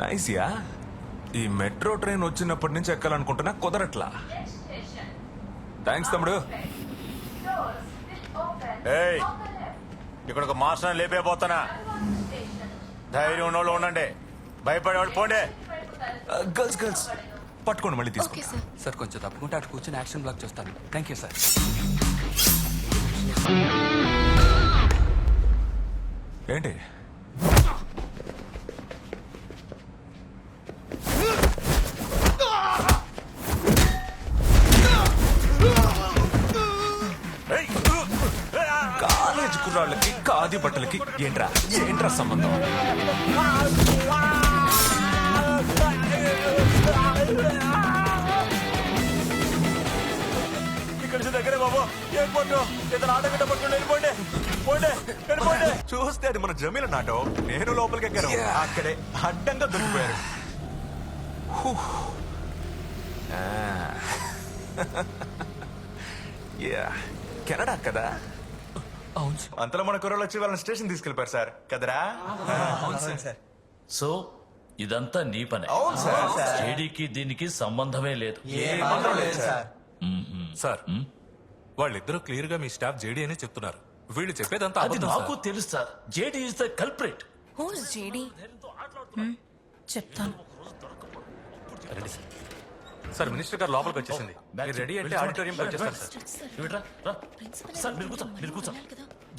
Nice yeah. ఈ metro train వచ్చినప్పటి నుంచి ఎక్కాలనుకుంటున్నా కుదరట్లా. థ్యాంక్స్ తమ్ముడు. ఏయ్, ఇక్కడ ఒక మాస్టర్ లేపేపోతానా? ధైర్యం ఉన్నోళ్ళు ఉండండి, భయపడేవాళ్ళు పోండి. గర్ల్స్ గర్ల్స్ పట్టుకోండి, మళ్ళీ తీసుకో. Okay sir. సార్ కొంచెం తప్పుకుంటే అటు కూర్చొని యాక్షన్ బ్లాక్ చేస్తాను. Thank you sir. ఏంటి కాలేజ్ కుర్రాళ్ళకి ఖాదీ బట్టలకి ఏంట్రా ఏంట్రా సంబంధం? ఇక్కడ దగ్గరే బాబు, ఎయిర్పోర్ట్ ఇతను ఆట గడ్డ పట్టుకుని వెళ్ళిపోండి, పోండి వెళ్ళిపోండి. చూస్తే అది మన జమీల నాటో. నేను లోపలికి ఎక్కాను, అక్కడే అడ్డంగా దొరికిపోయారు. కెనడా కదా? అవును సార్. అంతలో మన కుర్రలు వచ్చి వాళ్ళని స్టేషన్ తీసుకెళ్ళిపోయారు సార్ కదరా? అవును సార్. సో ఇదంతా నీ పనే. అవును సార్. జేడీకి దీనికి సంబంధమే లేదు. సార్ వాళ్ళిద్దరూ క్లియర్ గా మీ స్టాఫ్ జేడీ అని చెప్తున్నారు. వీళ్ళు చెప్పేదంతా అది అబద్ధం నాకు సార్. తెలుసు sir. JD is the culprit. Who's JD? చెప్తాను. రండి సార్. సార్ మినిస్టర్ గారు లోపలికి వచ్చేసింది. మీరు రెడీ అంటే ఆడిటోరియం వచ్చేస్తారు సార్. సార్ మీరు కూర్చో, మీరు కూర్చో.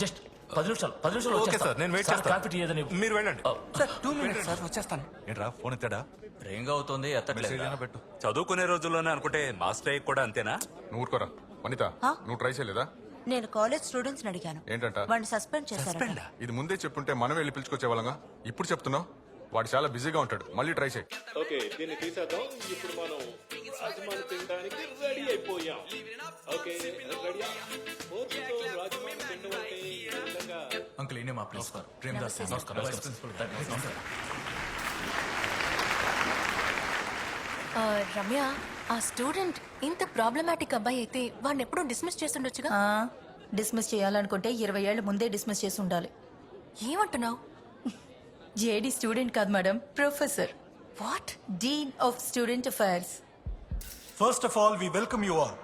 జస్ట్ 10 నిమిషాలు ఓకే సార్, నేను వెయిట్ చేస్తాను. కాఫీ టీ ఏదని మీరు వెళ్ళండి. సార్ 2 minutes సార్, వచ్చేస్తాను. ఏంట్రా ఫోన్ ఎత్తాడా? ప్రేంగా అవుతుంది, ఎత్తట్లేదు. పెట్టు. చదువుకునే రోజుల్లోనే అనుకుంటే మా స్ట్రైక్ కూడా అంతేనా? నువ్వు ఊరుకోరా. వనిత, నువ్వు ట్రై చేయలేదా? నేను కాలేజ్ స్టూడెంట్స్ అడిగాను. ఏంటంట? వాడిని సస్పెండ్ చేశారు. ఇది ముందే చెప్పుంటే మనం వెళ్ళి పిలుచుకొచ్చే వాళ్ళంగా. ఇప్పుడు చెప్తున్నావు. వాడు చాలా బిజీగా ఉంటాడు. మళ్ళీ ట్రై చేయి. ఓకే, దీన్ని తీసేద్దాం. ఇప్పుడు మనం రాజమాని తినడానికి రెడీ అయిపోయాం. Okay, ready. ఓర్పుతో రాజమాని తినడం అంటే ఈ విధంగా. అంకుల్ ఈయనే మా ప్రిన్సిపల్ ప్రేమదాస్ సార్. నమస్కారం. Vice principal. రమ్య, ఆ స్టూడెంట్ ఇంత ప్రాబ్లమాటిక్ అబ్బాయి అయితే వాడిని ఎప్పుడూ డిస్మిస్ చేస్తుండొచ్చుగా. డిస్మిస్ చేయాలనుకుంటే 20 ఏళ్ల ముందే డిస్మిస్ చేసి ఉండాలి. ఏమంటున్నావు? జేడీ స్టూడెంట్ కాదు madam, professor. What? Dean of student affairs. First of all, we welcome you all.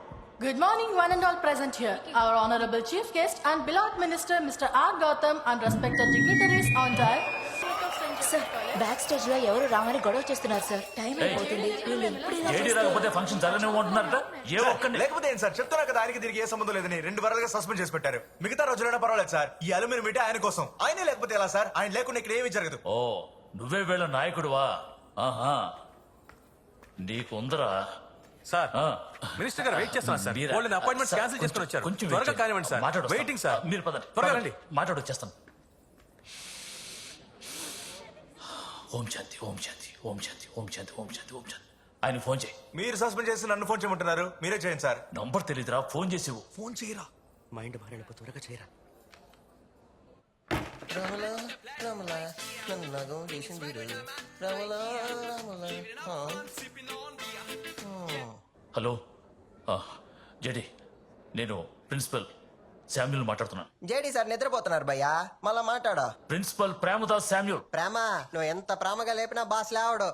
Good morning, one and all present here. Our honorable chief guest and beloved minister, Mr. R. Gautam, and respected dignitaries on diet. Sir, back stage లో ఎవరు రామని గొడవ చేస్తున్నారు sir. Time అయిపోతుంది. JD రాకపోతే function జరగనివ్వమంటున్నారట. ఏ ఒక్కడిని లేకపోతే ఏం సార్, చెప్తున్నా కదా ఆయనకి తిరిగి ఏ సంబంధం లేదని. 2 వారాలుగా సస్పెండ్ చేసి పెట్టారు. మిగతా రోజులైనా పర్వాలేదు సార్. ఈ అల్యూమినియం మీటే ఆయన కోసం. ఆయనే లేకపోతే ఎలా సార్? ఆయన లేకుండా ఇక్కడ ఏమీ జరగదు. ఓ నువ్వే వీళ్ళ నాయకుడువా? ఆహా, నీకుందరా సార్ మినిస్టర్ గారు వెయిట్ చేస్తున్నారు సార్. వాళ్ళని అపాయింట్మెంట్ క్యాన్సిల్ చేసుకుని వచ్చారు. కొంచెం త్వరగా కానివ్వండి సార్. Waiting sir. మీరు పదండి, త్వరగా రండి. మాట్లాడొచ్చేస్తాను. ఓం శాంతి, ఓం శాంతి, ఓం శాంతి, ఓం శాంతి, ఓం శాంతి, ఓం శాంతి. ఆయన ఫోన్ చేయి. మీరు సస్పెండ్ చేసి నన్ను ఫోన్ చేయమంటున్నారు. మీరే చేయండి సార్. నంబర్ తెలీదురా, ఫోన్ చేసి ఫోన్ చేయరా. మైండ్ మారినప్పుడు త్వరగా చేయరా. హలో జేడి, నేను ప్రిన్సిపల్ శామ్యూల్ మాట్లాడుతున్నాను. జేడీ సార్ నిద్రపోతున్నారు భయ్యా, మళ్ళా మాట్లాడా. Principal Premadasa Samuel. ప్రేమ, నువ్వు ఎంత ప్రేమగా లేపినా బాస్ లేవడు.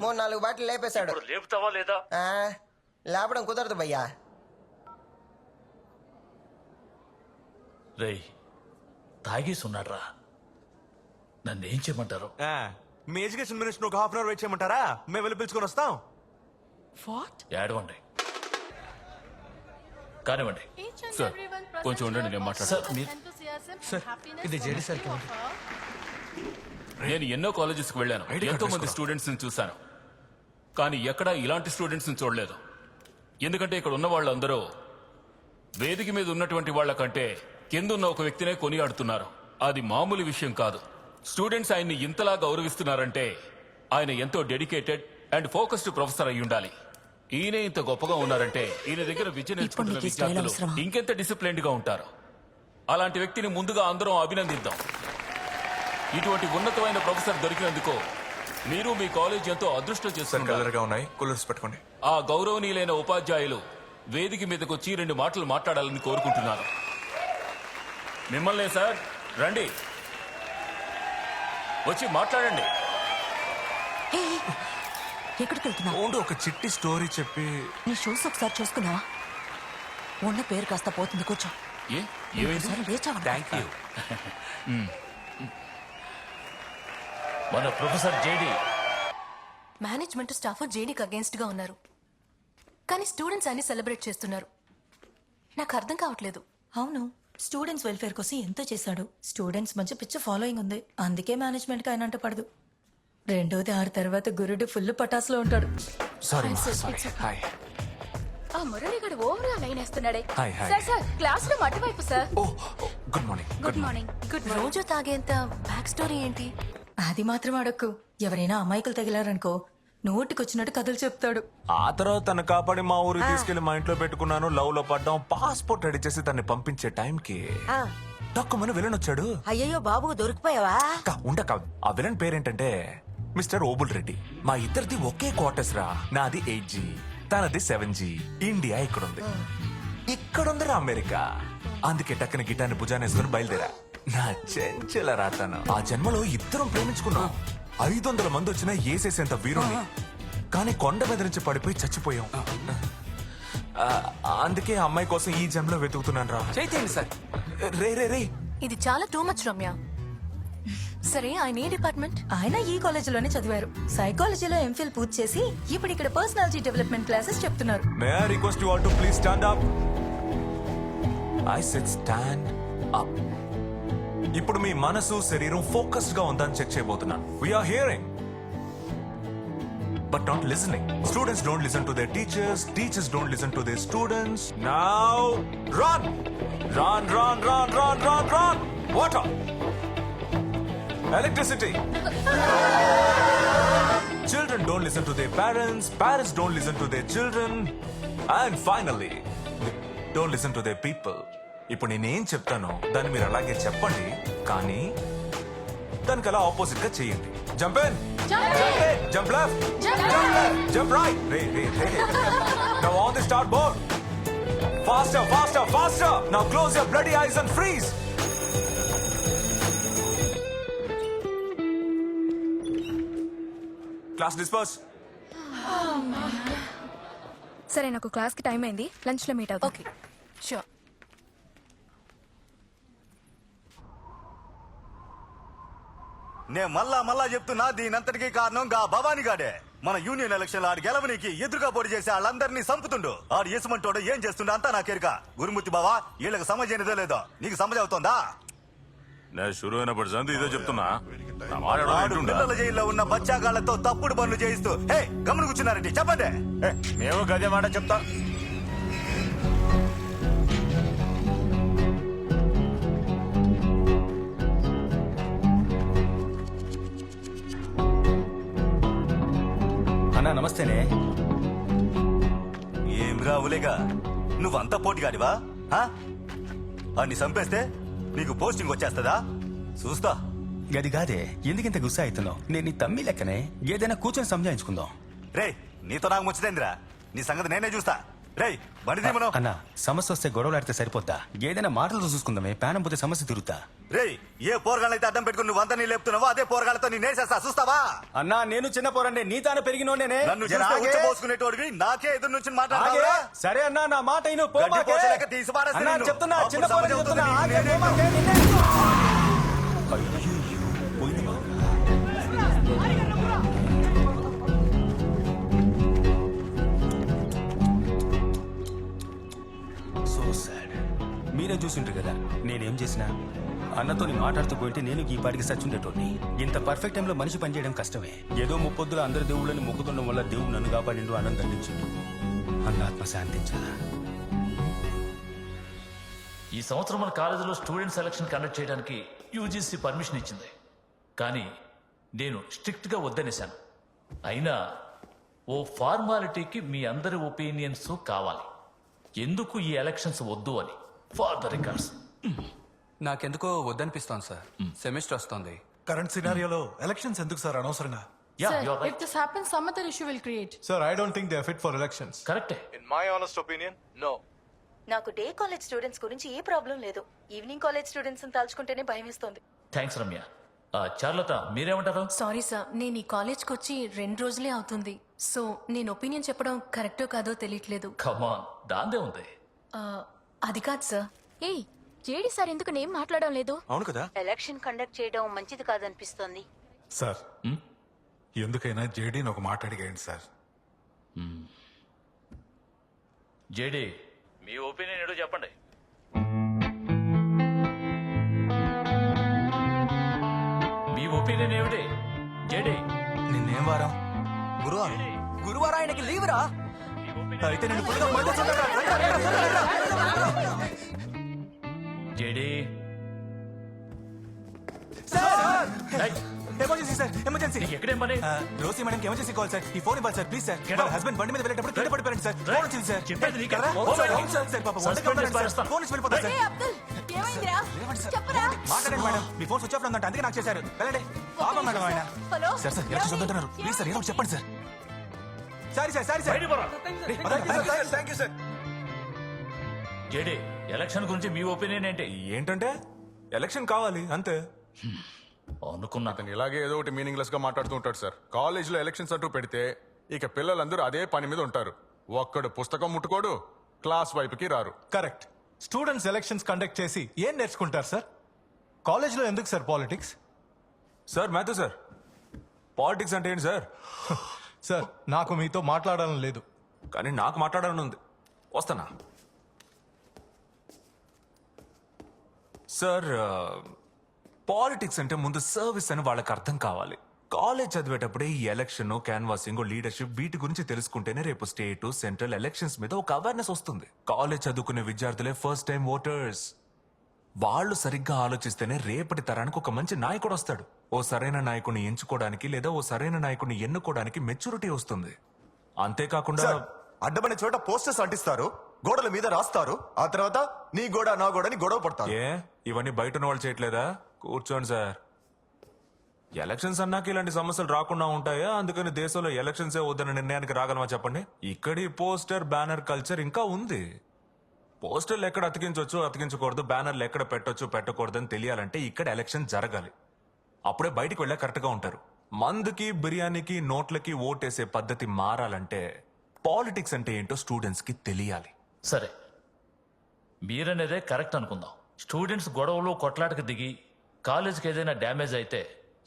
3-4 బాటిల్ లేపేశాడు. ఇప్పుడు లేపుతావా లేదా? లేపడం కుదరదు భయ్యా. రేయ్, తాగేసి ఉన్నాడ్రా. నన్ను ఏం చేయమంటారు? మీ ఎడ్యుకేషన్ మినిస్టర్ ఒక హాఫ్ అన్ అవర్ వెయిట్ చేయమంటారా? మేము వెళ్ళి పిలుచుకొని వస్తాం. ఏడవండి, కానివ్వండి. సార్ కొంచెం ఉండండి, నేను మాట్లాడతాను. సార్ మీరు సార్, ఇది జేడీ సార్ కి. నేను ఎన్నో కాలేజెస్కి వెళ్ళాను, ఎంతో మంది స్టూడెంట్స్ ని చూశాను. కానీ ఎక్కడా ఇలాంటి స్టూడెంట్స్ ని చూడలేదు. ఎందుకంటే ఇక్కడ ఉన్న వాళ్ళందరూ వేదిక మీద ఉన్నటువంటి వాళ్ళకంటే కిందున్న ఒక వ్యక్తినే కొనియాడుతున్నారు. అది మామూలు విషయం కాదు. స్టూడెంట్స్ ఆయన్ని ఇంతలా గౌరవిస్తున్నారంటే ఆయన ఎంతో డెడికేటెడ్ అండ్ ఫోకస్డ్ ప్రొఫెసర్ అయి ఉండాలి. ఈయన ఇంత గొప్పగా ఉన్నారంటే ఈయన దగ్గర విద్య నేర్చుకుంటున్న విద్యార్థులు ఇంకెంత డిసిప్లైన్డ్ గా ఉంటారు. అలాంటి వ్యక్తిని ముందుగా అందరం అభినందిద్దాం. ఇటువంటి ఉన్నతమైన ప్రొఫెసర్ దొరికినందుకు మీరు మీ కాలేజ్ ఎంతో అదృష్టం చేస్తున్నారు. ఆ గౌరవనీయులైన ఉపాధ్యాయులు వేదిక మీదకు వచ్చి 2 మాటలు మాట్లాడాలని కోరుకుంటున్నారు. మిమ్మల్నే సార్, రండి, వచ్చి మాట్లాడండి. ఎక్కడికి వెళ్తున్నావు? ఓన్లీ ఒక చిట్టి స్టోరీ చెప్పి నీ షూస్ ఒకసారి చూసుకున్నావా? ఉన్న పేరు కాస్త పోతుంది, కూర్చో. ఏమైంది? సరే లేచావా? Thank you. మన ప్రొఫెసర్ జేడి మేనేజ్మెంట్ స్టాఫ్ జేడీకి అగేన్స్ట్ గా ఉన్నారు, కానీ స్టూడెంట్స్ అన్ని సెలబ్రేట్ చేస్తున్నారు. నాకు అర్థం కావట్లేదు. అవును, స్టూడెంట్స్ వెల్ఫేర్ కోసం ఎంతో చేశాడు. స్టూడెంట్స్ మంచి పిచ్చ ఫాలోయింగ్ ఉంది, అందుకే మేనేజ్మెంట్ కి ఆయన అంటే పడదు. రెండోది ఆరు తర్వాత గురుడు ఫుల్ పటాస్లో ఉంటాడు. సారీ హాయ్ ఆ మురళిగాడు ఓవర్ లైన్ వేస్తున్నాడే. హాయ్ హాయ్ సార్ క్లాస్ లో అటువైపు సార్. ఓ గుడ్ మార్నింగ్. Good morning. రోజు తాగేంత బ్యాక్ స్టోరీ ఏంటి? అది మాత్రం అడక్కు. ఎవరైనా అమాయకులు తగిలారనుకో నోటికొచ్చినట్టు కథలు చెప్తాడు. ఆ తర్వాత తను కాపాడి మా ఊరికి తీసుకెళ్లి మా ఇంట్లో పెట్టుకున్నాను. లవ్ లో పడ్డాం. పాస్పోర్ట్ రెడీ చేసి తన్ని పంపించే టైంకి తక్కువని విలన్ వచ్చాడు. అయ్యయ్యో బాబు, దొరికిపోయావా? ఉండక ఆ విలన్ పేరేంటంటే మిస్టర్ ఓబుల్ రెడ్డి. మా ఇద్దరిది ఒకే క్వార్టర్స్ రా. నాది 8G, తనది 7G. ఇండియా ఇక్కడుంది, ఇక్కడుందిరా అమెరికా. అందుకే టక్కన గిటాన్ని భుజానేసుకుని బయలుదేరా. నా చెంచల రాతాను. ఆ జన్మలో ఇద్దరం ప్రేమించుకున్నాం. 500 మంది వచ్చినా ఏసేసేంత వీరుణ్ణి. కానీ కొండ మీద నుంచి పడిపోయి చచ్చిపోయాం. అందుకే ఆ అమ్మాయి కోసం ఈ జన్మలో వెతుకుతున్నాను రా. చేయండి సార్. రే రే రే ఇది చాలా టూ మచ్ రమ్య. సరే, ఆయన ఏ డిపార్ట్మెంట్? ఆయన ఈ కాలేజీలోనే చదివారు. సైకాలజీలో ఎంఫిల్ పూర్తి చేసి ఇప్పుడు ఇక్కడ పర్సనాలిటీ డెవలప్మెంట్ క్లాసెస్ చెప్తున్నారు. May I request you all to please stand up. I said stand up. ఇప్పుడు మీ మనసు శరీరం ఫోకస్డ్ గా ఉందని చెక్ చేయబోతున్నాను. We are hearing but not listening. Students don't listen to their teachers. Teachers don't listen to their students. Now run! Run, run, run, run, run, run! Water! Electricity! Children don't listen to their parents. Parents don't listen to their children. And finally, they don't listen to their people. ఇప్పుడు నేనేం చెప్తానో దాన్ని మీరు అలాగే చెప్పండి, కానీ దానికి అలా opposite గా చేయండి. Jump in, jump left, jump right. Ray ray ray. Now on the start board. Faster, faster, faster. Now close your bloody eyes and freeze. Class disperse. సరే, నాకు క్లాస్ కి టైం అయింది. లంచ్ లో మీట్ అవుతాం. Okay, sure. నేను మళ్ళా చెప్తున్నా, దీనంతటికీ కారణం గా భవానీ గాడే. మన యూనియన్ ఎలక్షన్ ఆడి గెలవనికి ఎదురుగా పోటీ చేసి వాళ్ళందరినీ సంపుతుండు. ఆడు ఏసుమంటోడు ఏం చేస్తుండో అంతా నాకెరుక. గురుమూర్తి బావా, వీళ్ళకి సమజైనదో లేదో నీకు సమజ్ అవుతోందా? నేను షురు అయినప్పటి సంది ఇదే చెప్తున్నా. ఆడు పిల్లల జైల్లో ఉన్న బచ్చాగాళ్లతో తప్పుడు పనులు చేయిస్తూ గమని కూర్చున్నారండి. చెప్పండి. మేము గదే మాట చెప్తాం. అన్నా నమస్తేనే. ఏం రావులేగా, నువ్వంతా పోటీగాడివా? అన్ని చంపేస్తే నీకు పోస్టింగ్ వచ్చేస్తుందా? చూస్తా. గది కాదే, ఎందుకింత గుస్సా అవుతున్నావు? నేను నీ తమ్మి లెక్కనే, ఏదైనా కూర్చొని సంజాయించుకుందాం. రే, నీతో నాకు ముచ్చటేందిరా? నీ సంగతి నేనే చూస్తా. రే, బండి తీమను. అన్నా, సమస్య వస్తే గొడవలు ఆడితే సరిపోద్దా? ఏదైనా మాటలతో చూసుకుందామే, ప్రాణం పోతే సమస్య తిరుగుతా. రే, ఏ పోరగాళ్ళైతే అడ్డం పెట్టుకుని నువ్వు అంతా నీ లేపుతున్నావో అదే పోరగాళ్ళతో నీ నేసేస్తా. చూస్తావా? అన్నా, నేను చిన్న పోరండి, నీ తాను పెరిగినోనేనే. నన్ను చూస్తే ఉచ్చబోసుకునేటోడివి నాకే ఎదురు నుంచి మాట్లాడాలా? సరే అన్నా, నా మాట ఇను. గడ్డి పోసలేక తీసి పారేస్తా అన్నా, నిన్ను. చెప్తున్నా, అప్పుడు చిన్న పోరని సమజ్ చెప్తున్నా. అవుతుంది, ఆగే, నేనే పోమాకే, నిన్నే. So sad. మీరే చూసుంటారు కదా నేనేం చేసినా. అన్నతో మాట్లాడుతూ పోయింటే నేను ఈ పాటికి సచ్చుండేటోడిని. ఇంత పర్ఫెక్ట్ టైంలో మనిషి పనిచేయడం కష్టమే. ఏదో ముప్పొద్దుల అందరి దేవుళ్ళని మొక్కుతుండడం వల్ల దేవుడు నన్ను కాపాడిండు, ఆనందం దండించిండు. అన్న ఆత్మ శాంతించాలా. ఈ సంవత్సరం మన కాలేజీలో స్టూడెంట్ సెలక్షన్ కండక్ట్ చేయడానికి యూజీసీ పర్మిషన్ ఇచ్చింది. కానీ నేను స్ట్రిక్ట్గా వద్దనేశాను. అయినా ఓ ఫార్మాలిటీకి మీ అందరి ఒపీనియన్స్ కావాలి. ఎందుకు ఈ ఎలక్షన్స్ వద్దు అని. For the records. నాకెందుకో వద్దనిపిస్తోంది సార్. సెమిస్టర్ వస్తుంది. కరెంట్ సినారియోలో ఎలక్షన్స్ ఎందుకు సార్ అనవసరంగా? Yeah, Sir, you're right. if this happens, some other issue will create. Sir, I don't think they are fit for elections. కరెక్టే. In my honest opinion, no. నాకు day college students గురించి ఏ problem లేదు. Evening college students తలుచుకుంటేనే భయం వేస్తుంది. Thanks Ramya. చార్లత మీరేమంటారు? Sorry sir, నేను ఈ కాలేజ్కి వచ్చి 2 రోజులే అవుతుంది. సో నేను ఒపీనియన్ చెప్పడం కరెక్టో కాదో తెలియట్లేదు. కమాన్, దాందే ఉంది. ఆ, అది కాదు సార్. ఏయ్, జేడి సార్ ఎందుకు నేం మాట్లాడడం లేదు? అవును కదా. ఎలక్షన్ కండక్ట్ చేయడం మంచిది కాదనిపిస్తోంది. సార్ ఎందుకైనా జేడీని ఒక మాట అడిగేయండి సార్. జేడి, మీ ఒపీనియన్ ఏడో చెప్పండి. మీ ఒపీనియన్ ఏమిటి జేడి? నిన్నేం వారం? గురువారం ఆయనకి లీవ్ రా. అయితే నేను జేడి, ఏయ్, ఎమర్జెన్సీ సార్, ఎమర్జెన్సీ. నీకు ఎక్కడేం పని? రోసీ మేడంకి ఎమర్జెన్సీ కాల్ సార్. ఈ ఫోన్ ఇవ్వాలి సార్, ప్లీజ్ సార్. వాళ్ళ హస్బెండ్ బండి మీద వెళ్ళేటప్పుడు కింద పడిపోయారు సార్. ఫోన్ వచ్చింది సార్. చెప్పేది నీకే. కదా? ఓ మేడం. అవును సార్, సార్ పాపం సస్పెండ్ వంటకి చేసి పారేస్తాను. ఫోన్ నుంచి వెళ్ళిపోతారు సార్. అబ్దుల్, ఏమైందిరా? లేవండి సార్. చెప్పరా? మాట్లాడండి మేడం, మీ ఫోన్ స్విచ్ ఆఫ్ లో ఉందంట, అందుకే నాకు చేశారు. వెళ్ళండి. పాపం మేడం ఆయన. హలో? సార్ సార్, ఎలక్షన్ వద్దంటున్నారు. ప్లీజ్ సార్, ఏదో ఒకటి చెప్పండి sir. Sorry sir, sorry sir. బయటికి పోరా. Thank you sir. JD, election గురించి మీ ఒపీనియన్ ఏంటి? ఏంటంటే ఎలక్షన్ కావాలి అంతే. అనుకున్నా. అతను ఇలాగే ఏదో ఒకటి మీనింగ్లెస్ గా మాట్లాడుతూ ఉంటాడు సార్. కాలేజ్ లో ఎలక్షన్స్ అంటూ పెడితే ఇక పిల్లలందరూ అదే పని మీద ఉంటారు. ఒక్కడు పుస్తకం ముట్టుకోడు, క్లాస్ వైపుకి రారు. కరెక్ట్. స్టూడెంట్స్ ఎలక్షన్స్ కండక్ట్ చేసి ఏం నేర్చుకుంటారు సార్? కాలేజ్లో ఎందుకు sir politics? Sir Matthew sir, politics అంటే ఏంటి సార్? సార్ నాకు మీతో మాట్లాడాలని లేదు. కానీ నాకు మాట్లాడాలని ఉంది. వస్తానా సార్? పాలిటిక్స్ అంటే ముందు సర్వీస్ అని వాళ్ళకి అర్థం కావాలి. కాలేజ్ చదివేటప్పుడే ఈ ఎలక్షన్, క్యాన్వాసింగ్, లీడర్షిప్ వీటి గురించి తెలుసుకుంటేనే రేపు స్టేట్, సెంట్రల్ ఎలక్షన్స్ మీద ఒక అవేర్నెస్ వస్తుంది. కాలేజ్ చదువుకునే విద్యార్థులే ఫస్ట్ టైం ఓటర్స్. వాళ్ళు సరిగ్గా ఆలోచిస్తేనే రేపటి తరానికి ఒక మంచి నాయకుడు వస్తాడు. ఓ సరైన నాయకుడిని ఎంచుకోవడానికి లేదా ఓ సరైన నాయకుడిని ఎన్నుకోవడానికి మెచ్యూరిటీ వస్తుంది. అంతేకాకుండా అడ్డమైన చోట పోస్టర్స్ అంటిస్తారు, గోడల మీద రాస్తారు, ఆ తర్వాత నీ గోడ నా గోడని గొడవ పడతారు. ఏ ఇవన్నీ బయట ఉన్న వాళ్ళు చేయట్లేదా? కూర్చోండి సార్. ఎలక్షన్స్ అన్నాక ఇలాంటి సమస్యలు రాకుండా ఉంటాయా? అందుకని దేశంలో ఎలక్షన్సే వద్దన్న నిర్ణయానికి రాగలమా చెప్పండి? ఇక్కడి పోస్టర్ బ్యానర్ కల్చర్ ఇంకా ఉంది. పోస్టర్లు ఎక్కడ అతికించవచ్చు, అతికించకూడదు, బ్యానర్లు ఎక్కడ పెట్టొచ్చు, పెట్టకూడదని తెలియాలంటే ఇక్కడ ఎలక్షన్ జరగాలి. అప్పుడే బయటికి వెళ్ళా కరెక్ట్ గా ఉంటారు. మందుకి, బిర్యానీకి, నోట్లకి ఓటేసే పద్ధతి మారాలంటే పాలిటిక్స్ అంటే ఏంటో స్టూడెంట్స్ కి తెలియాలి. సరే, మీరనేదే కరెక్ట్ అనుకుందాం. స్టూడెంట్స్ గొడవలు కొట్లాటకు దిగి కాలేజీకి ఏదైనా డ్యామేజ్ అయితే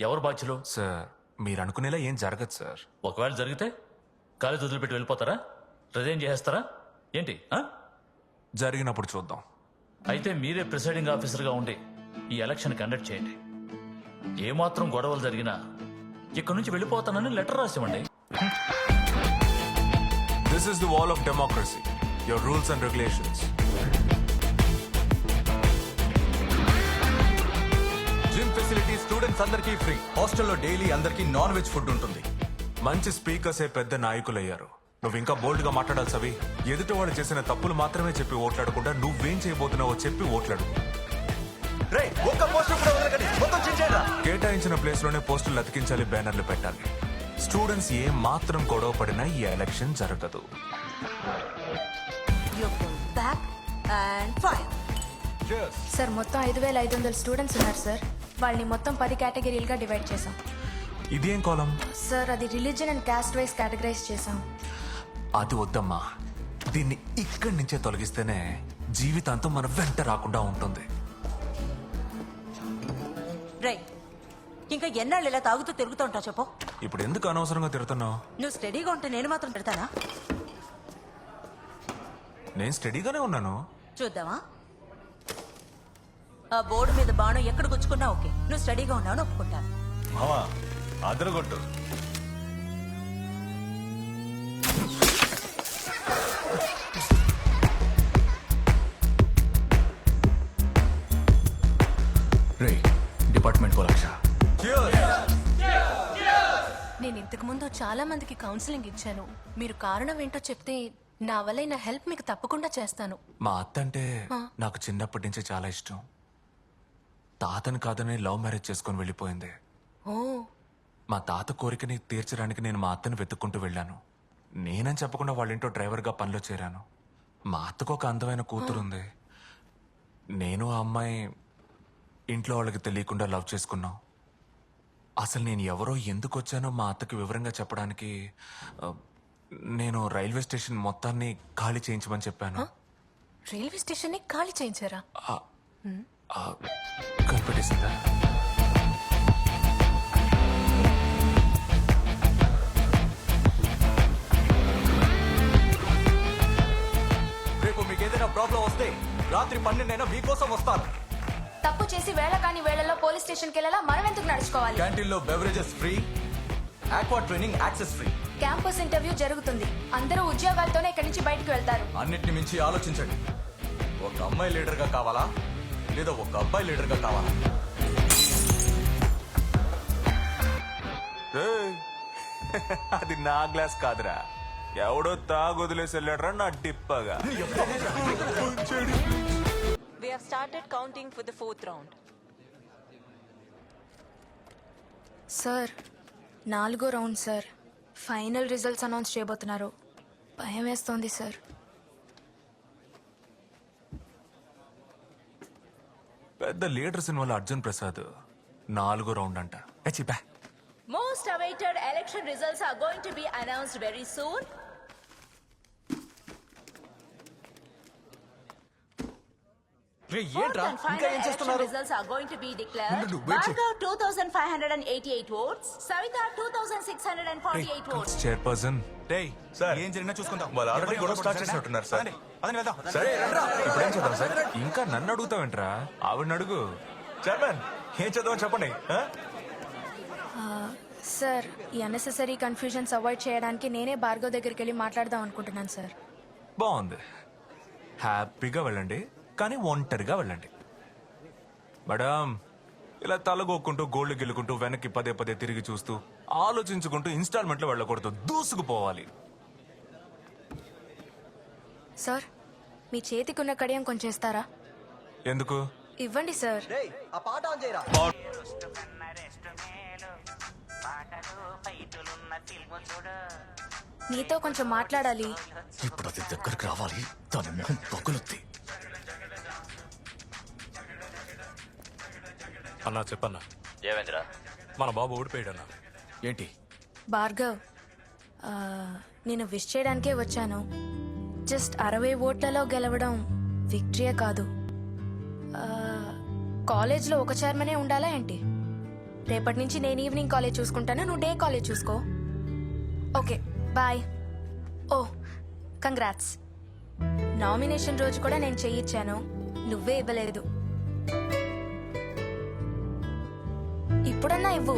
ఎవరు బాధ్యులు? సార్ మీరు అనుకునేలా ఏం జరగదు సార్. ఒకవేళ జరిగితే కాలేజ్ వదిలిపెట్టి వెళ్ళిపోతారా? రిజైన్ చేసేస్తారా ఏంటి? జరిగినప్పుడు చూద్దాం. అయితే మీరే ప్రిసైడింగ్ ఆఫీసర్గా ఉండి ఈ ఎలక్షన్ కండక్ట్ చేయండి. ఏమాత్రం గొడవలు జరిగినా ఇక్కడ నుంచి వెళ్ళిపోతానని letter రాసివ్వండి. This is the wall of democracy. Your rules and regulations. Gym facility students అందరికీ ఫ్రీ. హాస్టల్లో డైలీ అందరికీ నాన్ వెజ్ ఫుడ్ ఉంటుంది. మంచి స్పీకర్సే పెద్ద నాయకులయ్యారు. నువ్వు ఇంకా బోల్డ్ గా మాట్లాడాలి సవి. ఎదుటి వాళ్ళు చేసిన తప్పులు మాత్రమే చెప్పి ఓట్లాడకుండా నువ్వేం చేయబోతున్నావో చెప్పి ఓట్లాడు. ఒక్క పోస్టర్ కూడా వదలకండి, మొత్తం చించేయండి రా. కేటాయించిన ప్లేస్ లోనే పోస్టులు అతికించాలి, బ్యానర్లు పెట్టాలి. స్టూడెంట్స్ ఏ మాత్రం గొడవ పడినా ఈ ఎలక్షన్ జరగదు. సార్ మొత్తం 5,500 స్టూడెంట్స్ ఉన్నారు సార్. వాళ్ళని మొత్తం 10 కేటగిరీలుగా డివైడ్ చేశాం. ఇదేం కాలం? సార్ అది religion and caste wise categorize చేశాం. అది వద్దమ్మా. దీన్ని ఇక్కడి నుంచే తొలగిస్తేనే జీవితాంతం మన వెంట రాకుండా ఉంటుంది. రై, ఇంకా ఎన్నాళ్ళు ఇలా తాగుతూ తిరుగుతూ ఉంటావు చెప్పు. ఇప్పుడు ఎందుకు అనవసరంగా తిడుతున్నావు? నువ్వు స్టడీగా ఉంటే నేను మాత్రం పెడతానా? నేను స్టడీగానే ఉన్నాను. చూద్దామా? ఆ బోర్డు మీద బాణం ఎక్కడ గుచ్చుకున్నా ఓకే, నువ్వు స్టడీగా ఉన్నావు ఒప్పుకుంటాను. మావా అదరగొట్టు. రే, డిపార్ట్మెంట్ కో లక్ష. నేను ఇంతకు ముందు చాలా మందికి కౌన్సిలింగ్ ఇచ్చాను. మీరు కారణం ఏంటో చెప్తే నా వల్ల నా హెల్ప్ మీకు తప్పకుండా చేస్తాను. మా అత్త అంటే నాకు చిన్నప్పటి నుంచి చాలా ఇష్టం. తాతని కాదని లవ్ మ్యారేజ్ చేసుకుని వెళ్ళిపోయింది. ఓ, మా తాత కోరికని తీర్చడానికి నేను మా అత్తని వెతుక్కుంటూ వెళ్ళాను. నేనని చెప్పకుండా వాళ్ళ ఇంట్లో డ్రైవర్గా పనిలో చేరాను. మా అత్తకు ఒక అందమైన కూతురుంది. నేను ఆ అమ్మాయి ఇంట్లో వాళ్ళకి తెలియకుండా లవ్ చేసుకున్నాం. అసలు నేను ఎవరో ఎందుకు వచ్చానో మా అత్తకి వివరంగా చెప్పడానికి నేను రైల్వే స్టేషన్ మొత్తాన్ని ఖాళీ చేయించమని చెప్పాను. రైల్వే స్టేషన్ ని ఖాళీ చేయించారా? కనిపెట్టేసిందా? రేపు మీకు ఏదైనా ప్రాబ్లం వస్తే రాత్రి 12 మీకోసం వస్తాను. తప్పు చేసి వేళ కాని వేళల్లో పోలీస్ స్టేషన్కి వెళ్ళాలా? మనం ఎందుకు నడుచుకోవాలి? క్యాంటీన్లో beverages free, aqua training access free. Campus interview జరుగుతుంది. అందరూ ఉద్యోగాలతోనే ఇక్కడి నుంచి బయటకు వెళ్తారు. అన్నిటిని మించి ఆలోచించండి. ఒక అమ్మాయి లీడర్గా కావాలా లేదా ఒక అబ్బాయి లీడర్గా కావాలా? ఏయ్, అది నా గ్లాస్ కాదురా, ఎవడో తాగొదిలేసి వెళ్ళాడరా నా డిప్పగా. We have started counting for the 4th round. Sir 4వ round sir. Final results announce చేయబోతున్నారు. భయం వేస్తోంది సార్. పెద్ద లీడర్ సినిమాలో అర్జున్ ప్రసాద్ 4వ రౌండ్ అంట. చెప్పా. Most awaited election results are going to be announced very soon. ఏంట్రా ఇంకా ఏం చేస్తున్నారు? Results are going to be declared. No, wait, Bhargav 2588 votes, Savita 2648 votes. Chairperson sir ఏం జరిగినా చూసుకుందాం. వాళ్ళు ఆల్రెడీ గొడవ స్టార్ట్ చేసినట్టున్నారు సార్. అదని వెళ్దాం. సరే ఇప్పుడేం చదవాలి సార్? ఇంకా నన్ను అడుగుతావేంట్రా? ఆవిడని అడుగు. చైర్మన్ ఏం చదవని చెప్పండి. సార్ ఈ అన్నెసెసరీ కన్ఫ్యూజన్స్ అవాయిడ్ చేయడానికి నేనే భార్గవ్ దగ్గరికి వెళ్ళి మాట్లాడదాం అనుకుంటున్నాను సార్. బాగుంది. హ్యాపీగా వెళ్ళండి, కానీ ఒంటరిగా వెళ్ళండి. మేడం, ఇలా తలగొక్కుంటూ గోల్డ్ గెలుకుంటూ వెనక్కి పదే తిరిగి చూస్తూ ఆలోచించుకుంటూ ఇన్స్టాల్మెంట్లో వెళ్ళకూడదు, దూసుకుపోవాలి. సార్ మీ చేతికున్న కడియం కొంచెం ఇస్తారా? ఎందుకు? ఇవ్వండి సార్. ఆ పాట ఆన్ చేయరా. నీతో కొంచెం మాట్లాడాలి. ఇప్పుడు అది దగ్గరకు రావాలి, దాని మొహం పగులుద్ది. అన్నా చెప్పన్నా. ఏమైందిరా? మన బాబు ఓడిపోయాడన్నా. ఏంటి? భార్గవ్ నేను విష్ చేయడానికే వచ్చాను. జస్ట్ 60 ఓట్లలో గెలవడం విక్టరీయే కాదు. కాలేజ్లో ఒక చైర్మనే ఉండాలా ఏంటి? రేపటి నుంచి నేను ఈవినింగ్ కాలేజ్ చూసుకుంటాను, నువ్వు డే కాలేజ్ చూసుకో. Okay bye. ఓ కంగ్రాట్స్. నామినేషన్ రోజు కూడా నేను చేయించాను, నువ్వే ఇవ్వలేదు. ఇప్పుడన్నా ఇవ్వు.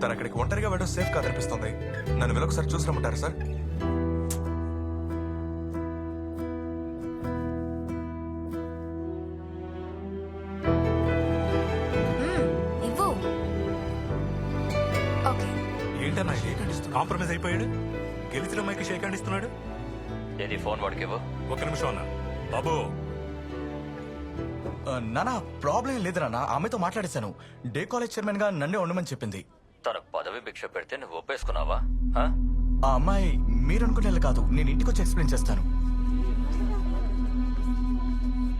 తను అక్కడికి ఒంటరిగా వెళ్ళడం సేఫ్ గా అనిపిస్తుంది. నన్ను వెళ్ళొకసారి చూసి రమ్మంటారా సార్? ఇవ్వు. ఓకే. ఏంటన్నా కాంప్రమైజ్ అయిపోయాడు? గెలిచిన మైకి షేక్ హ్యాండ్ ఇస్తున్నాడు. ఏది ఫోన్ వాడికి ఇవ్వు. ఒక్క నిమిషం అన్న. బాబు నానా ప్రాబ్లం లేదు నాన్న, ఆమెతో మాట్లాడేశాను. డే కాలేజ్ చైర్మన్ గా నన్నే ఉండమని చెప్పింది. తనకు పదవి భిక్ష పెడితే నువ్వు ఒప్పేసుకున్నావా? ఆ అమ్మాయి మీరు అనుకునేలా కాదు, నేను ఇంటికి వచ్చి ఎక్స్ప్లెయిన్ చేస్తాను.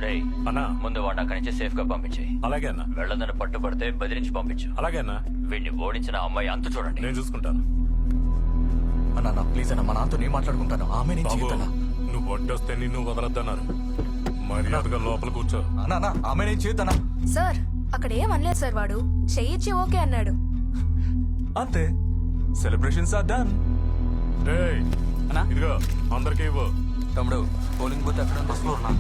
రేయ్ అన్నా, ముందు వాడిని అక్కడి నుంచి సేఫ్ గా పంపించేయి. అలాగే అన్నా. వెళ్ళదని పట్టుబడితే బెదిరించి పంపించు. అలాగే అన్నా. వీడిని ఓడించిన అమ్మాయి అంత చూడండి. నేను చూసుకుంటాను. అన్నా ప్లీజ్ అన్న, మా నాన్నతో నేను మాట్లాడుకుంటాను. ఆమె నేను చేయగలనా? నువ్వు ఒట్టొస్తే నిన్ను వదలద్దన్నారు. మర్యాదగా లోపల కూర్చో. అన్నా ఆమె నేను చేయొద్దనా? సార్ అక్కడ ఏం అనలేదు సార్, వాడు చెయ్యిచ్చి ఓకే అన్నాడు. అంతే, సెలబ్రేషన్స్ ఆర్ డన్. ఇదిగో అందరికీ ఇవ్వు. తమ్ముడు పోలింగ్ బూత్ అక్కడ బస్సులో ఉన్నా.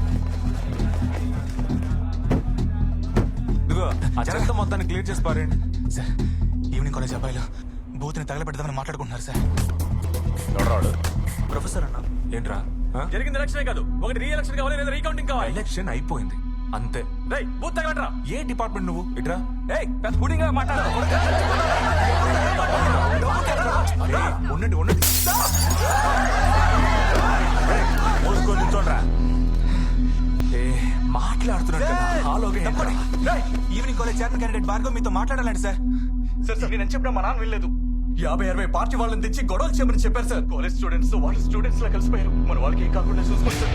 ఇదిగో ఆ చెత్త మొత్తాన్ని క్లియర్ చేసి పారేయండి. సార్ ఈవినింగ్ కాలేజ్ అబ్బాయిలు బూత్ ని తగలబెడదామని మాట్లాడుకుంటున్నారు సార్. ఎవరాడు? ప్రొఫెసర్ అన్న. ఏంట్రా? జరిగింది ఎలక్షన్ కాదు, ఒకటి రీ ఎలక్షన్ కావాలి లేదా రీకౌంటింగ్ కావాలి. ఎలక్షన్ అయిపోయింది అంతే. బూత్ తగలట్రా. ఏ డిపార్ట్మెంట్ నువ్వు? ఇట్రా. ఉండండి మాట్లాడుతున్నాడు కదా. Evening college chairman candidate Bhargav మీతో మాట్లాడాలండి సార్. సార్ నేను చెప్పిన మా నాన్న వినలేదు. 50-60 పార్టీ వాళ్ళని తెచ్చి గొడవలు చేయమని చెప్పారు సార్. కాలేజ్ స్టూడెంట్స్ వాళ్ళ స్టూడెంట్స్ లా కలిసిపోయారు. మన వాళ్ళకి ఏం కాకుండా చూసుకోండి sir.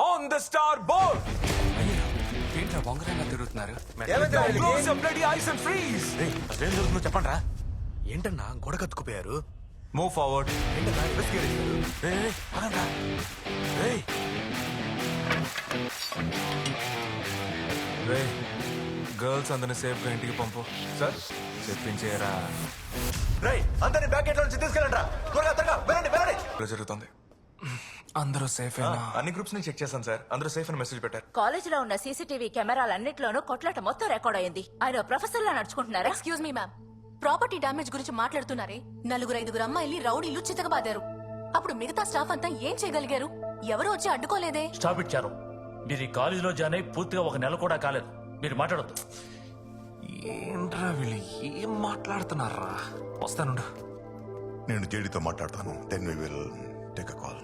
On the star board బొంగరంగా తిరుగుతున్నారు. ఏం జరుగుతుందో చెప్పండి రా. ఏంటన్నా గొడవ కత్తుకుపోయారు? Move forward. ఏంటన్నా ఇన్వెస్టిగేట్ గర్ల్స్ అందరిని సేఫ్ గా ఇంటికి పంపు. సార్ చెప్పించేయరా. అందరిని బ్యాక్ గేట్ నుంచి తీసుకెళ్ళండి రా. త్వరగా త్వరగా వెళ్ళండి వెళ్ళండి. ఇక్కడ జరుగుతుంది. అందరూ సేఫ్ అన్ని గ్రూప్స్ ని చెక్ చేశాను సార్. అందరూ సేఫ్ అని మెసేజ్ పెట్టారు. కాలేజ్ లో ఉన్న సీసీటీవీ కెమెరాలన్నిట్లోనూ కొట్లాట మొత్తం రికార్డ్ అయింది. ఆయన ప్రొఫెసర్ లా నడుచుకుంటున్నారా? Excuse me ma'am, property damage గురించి మాట్లాడుతున్నారే. 4-5 అమ్మాయిల్ని రౌడీలు చితకబాదారు. అప్పుడు మిగతా స్టాఫ్ అంతా ఏం చేయగలిగారు? ఎవరు వచ్చి అడ్డుకోలేదే. స్టాప్ ఇచ్చారు. మీరు ఈ కాలేజీలో జాయిన్ అయి పూర్తిగా 1 నెల కూడా కాలేదు. మీరు మాట్లాడొద్దు. ఏంట్రా వీళ్ళు ఏం మాట్లాడుతున్నారా? వస్తానుండు. నేను జేడీతో మాట్లాడతాను. Then we will take a call.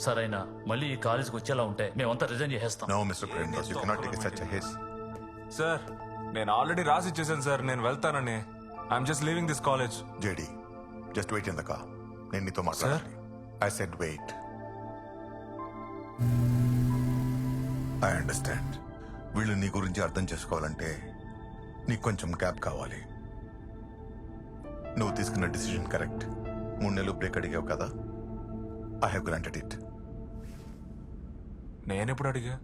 సరైన మళ్ళీ ఈ కాలేజీకి వచ్చేలా ఉంటే మేమంతా రిజైన్ చేసేస్తాం. No Mr Premdas, you cannot take such a hiss. Sir నేను ఆల్రెడీ రాసి ఇచ్చేసాను సార్. నేను వెళ్తానని. I'm just leaving this college. JD just wait in the car. నేను నీతో మాట్లాడాలి. I said wait. I understand. వీళ్ళు నీ గురించి అర్థం చేసుకోవాలంటే నీకు కొంచెం గ్యాప్ కావాలి. నువ్వు తీసుకున్న డిసిజన్ కరెక్ట్. 3 నెలలు బ్రేక్ అడిగావు కదా. I have granted it. నేనెప్పుడు అడిగా?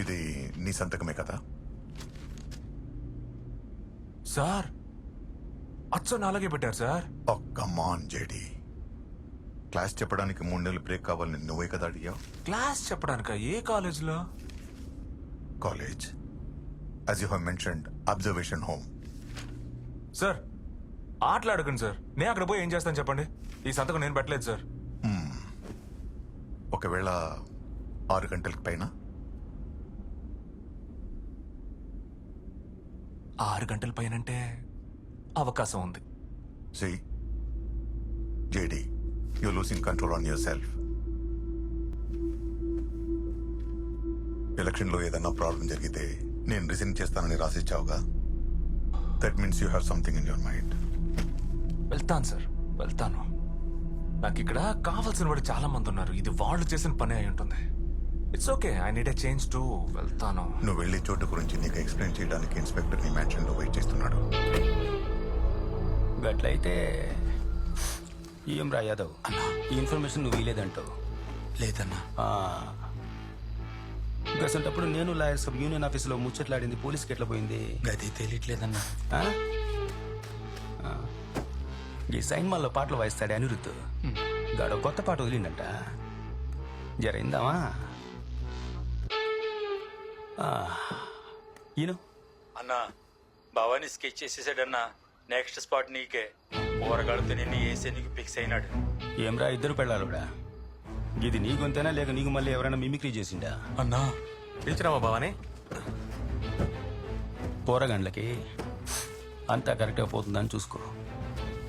ఇది నీ సంతకమే కదా? సార్ అచ్చ అలాగే పెట్టారు sir. Come on JD. Class చెప్పడానికి 3 నెలలు బ్రేక్ కావాలని నువ్వే కదా అడిగావు. క్లాస్ చెప్పడానిక? ఏ కాలేజ్లో? College, as you have mentioned, observation home. Sir ఆటలు అడగండి సార్. నేను అక్కడ పోయి ఏం చేస్తాను చెప్పండి. ఈ సంతకం నేను పెట్టలేదు సార్. ఒకవేళ 6 గంటలకు పైన? 6 గంటల పైనంటే అవకాశం ఉంది. See, JD, you're losing control on yourself. ఎలక్షన్లో ఏదన్నా ప్రాబ్లం జరిగితే నేను రిజైన్ చేస్తానని రాసిచ్చావుగా. That means you have something in your mind. వెళ్తాను సార్, వెళ్తాను. నాకు ఇక్కడ కావాల్సిన వాడు చాలా మంది ఉన్నారు. ఇది వాళ్ళు చేసిన పని అయి ఉంటుంది. It's okay, I need a change to. వెళ్తాను. నువ్వు వెళ్ళే చోటు గురించి నీకు ఎక్స్ప్లెయిన్ చేయడానికి ఇన్స్పెక్టర్ నీ మ్యాన్షన్లో వెయిట్ చేస్తున్నాడు. గట్లయితే ఏం రా యాదవ్, ఈ ఇన్ఫర్మేషన్ నువ్వు ఇలేదంటావు. లేదన్నా. గసంటప్పుడు నేను లాయర్ సబ్ యూనియన్ ఆఫీసులో ముచ్చట్లాడింది పోలీస్కి ఎట్లా పోయింది? గది తెలియట్లేదన్నా. ఈ సైన్ మాల్లో పాటలు వాయిస్తాడే అనిరుద్ధు. గాడో కొత్త పాట వదిలిందంట. జరైందామా? ఈయన అన్నా భవానీ స్కెచ్ చేసేసాడన్నా. నెక్స్ట్ స్పాట్ నీకే. ఊరగాడితో నిన్ను వేసే నీకు ఫిక్స్ అయినాడు. ఏమ్రా ఇద్దరు పెళ్ళాలుడా? ఇది నీ గొంతేనా లేక నీకు మళ్ళీ ఎవరైనా మిమిక్రీ చేసిండా? అన్నా పిలిచినావా భవానీ? పోరగండ్లకి అంతా కరెక్ట్గా పోతుందని చూసుకో.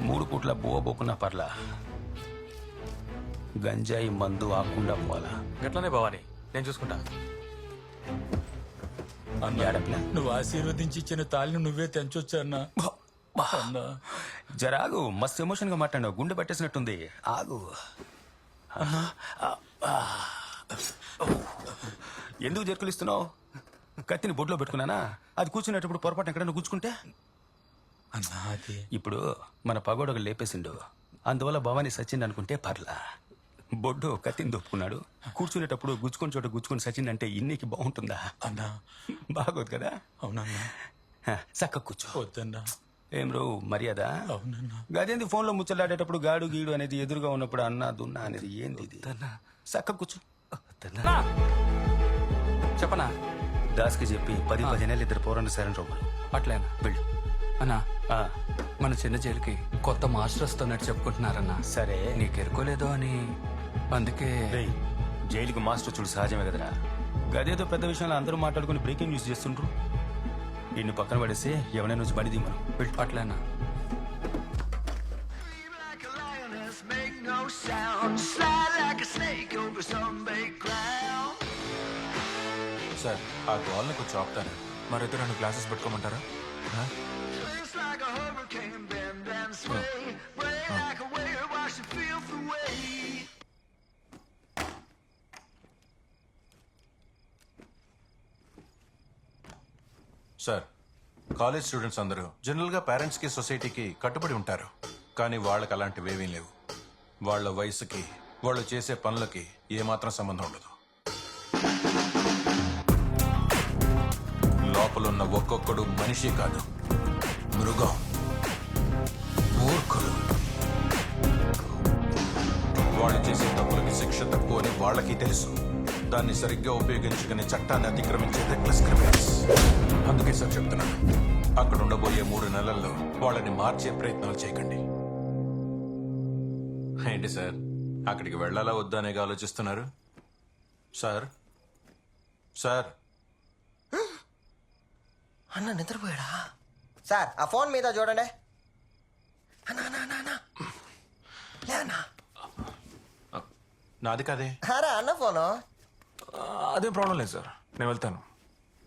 3 పూట్ల బోకున్నా పర్లా. గంజాయి మందు ఆకుండా పోవాలా. గట్లనే భవానీ, నేను చూసుకుంటా. ఏడపినా నువ్వు ఆశీర్వదించి ఇచ్చిన తాళిని నువ్వే తెంచొచ్చా అన్నా. అన్నా జరాగు, మస్తు ఎమోషన్ గా మాట్లాడావు. గుండె పట్టేసినట్టుంది. ఆగు. ఎందుకు జర్కులిస్తున్నావు? కత్తిని బొడ్లో పెట్టుకున్నానా? అది కూర్చునేటప్పుడు పొరపాటు ఎక్కడైనా కూర్చుకుంటే? అన్నా అది ఇప్పుడు మన పగోడొక లేపేసిండు, అందువల్ల భవానీ సచింది అనుకుంటే పర్లా. బొడ్డు కత్తిని దొప్పుకున్నాడు, కూర్చునేటప్పుడు గుచ్చుకొని చోట గుచ్చుకొని సచింది అంటే ఇన్నికి బాగుంటుందా? అన్నా బాగోదు కదా. అవునన్నా. చక్క కూర్చో. వద్దన్నా. ఏం రో మర్యాద? అవునన్నా. గదేంది ఫోన్లో ముచ్చలాడేటప్పుడు గాడు గీడు అనేది ఎదురుగా ఉన్నప్పుడు అన్నా దున్నా అనేది ఏంది ఇది? చక్క కూర్చో. చెప్పనా? దాస్కి చెప్పి 10-15 ఏళ్ళు ఇద్దరు పోరాన్ని సరైన రొమ్మలు. అట్లేనా? వెళ్ళు. అన్నా, మన చిన్న జైలుకి కొత్త మాస్టర్ వస్తున్నట్టు చెప్పుకుంటున్నారన్నా. సరే, నీకు ఎరుకోలేదో అని అందుకే. రేయ్, జైలుకి మాస్టర్ చూడు సహజమే కదరా. గదేదో పెద్ద విషయంలో అందరూ మాట్లాడుకుని బ్రేకింగ్ న్యూస్ చేస్తుండ్రు. నిన్ను పక్కన పడేసి ఎవరైనా వచ్చి బండి దిమ్మను. వెళ్ళి అట్లేనా? సార్ ఆ గోల్ని కొంచెం ఆపుతాను. మరైతే నన్ను క్లాసెస్ పెట్టుకోమంటారా? సార్ కాలేజ్ స్టూడెంట్స్ అందరూ జనరల్గా పేరెంట్స్కి సొసైటీకి కట్టుబడి ఉంటారు, కానీ వాళ్ళకి అలాంటివేమీ లేవు. వాళ్ళ వయసుకి వాళ్ళు చేసే పనులకి ఏమాత్రం సంబంధం ఉండదు. లోపలున్న ఒక్కొక్కడు మనిషి కాదు, మృగం, మూర్ఖులు. వాళ్ళు చేసే తప్పులకి శిక్ష తక్కువ అని వాళ్ళకి తెలుసు. దాన్ని సరిగ్గా ఉపయోగించుకునే చట్టాన్ని అతిక్రమించే రెక్లెస్ క్రిమినల్స్. అందుకే సార్ చెప్తున్నాను, అక్కడ ఉండబోయే 3 నెలల్లో వాళ్ళని మార్చే ప్రయత్నాలు చేయకండి. ఏంటి సార్, అక్కడికి వెళ్ళాలా వద్దా అనేగా ఆలోచిస్తున్నారు? సార్ సార్ అన్న నిద్రపోయాడా? సార్ ఆ ఫోన్ మీద చూడండి. లేనా నాది కాదే. అరే అన్న ఫోను. అదేం ప్రాబ్లం లేదు సార్, నేను వెళ్తాను,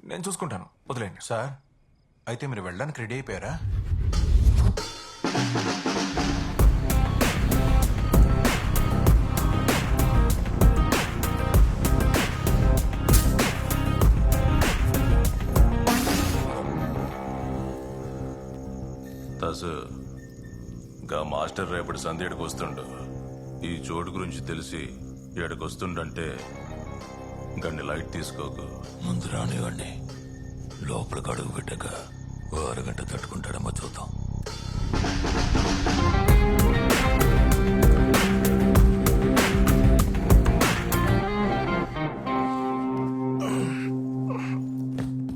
నేను చూసుకుంటాను, వదిలేండి. సార్ అయితే మీరు వెళ్ళడానికి రెడీ అయిపోయారా? తసు గా మాస్టర్ రేపటి సందేడికి వస్తుండు. ఈ చోటు గురించి తెలిసి ఏడకి వస్తుండంటే గండి లైట్ తీసుకోకు. ముందు రానివ్వండి, లోపలికి అడుగు పెట్టాక ఓ అరగంట తట్టుకుంటాడమ్మా, చూద్దాం.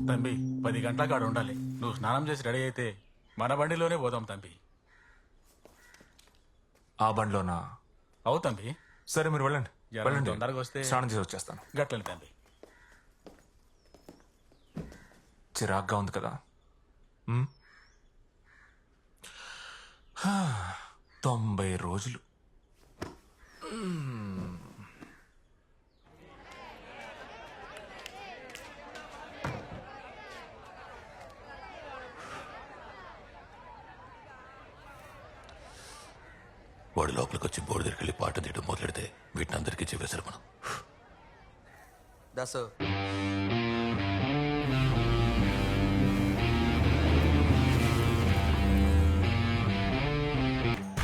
తంబి 10 గంటలకు ఆడ ఉండాలి. నువ్వు స్నానం చేసి రెడీ అయితే మన బండిలోనే పోదాం తంబి. ఆ బండిలోనా? అవు తంబి. సరే మీరు వెళ్ళండి, వెళ్ళండి, తొందరగా వస్తే స్నానం చేసి వచ్చేస్తాను. గట్లని తంబి. చిరాగ్గా ఉంది కదా. 90 రోజులు. వాడు లోపలికి వచ్చి బోర్డు దగ్గరికి వెళ్ళి పాట తీయడం మొదలెడితే వీటిని అందరికీ చెప్పేశారు మనం. దసు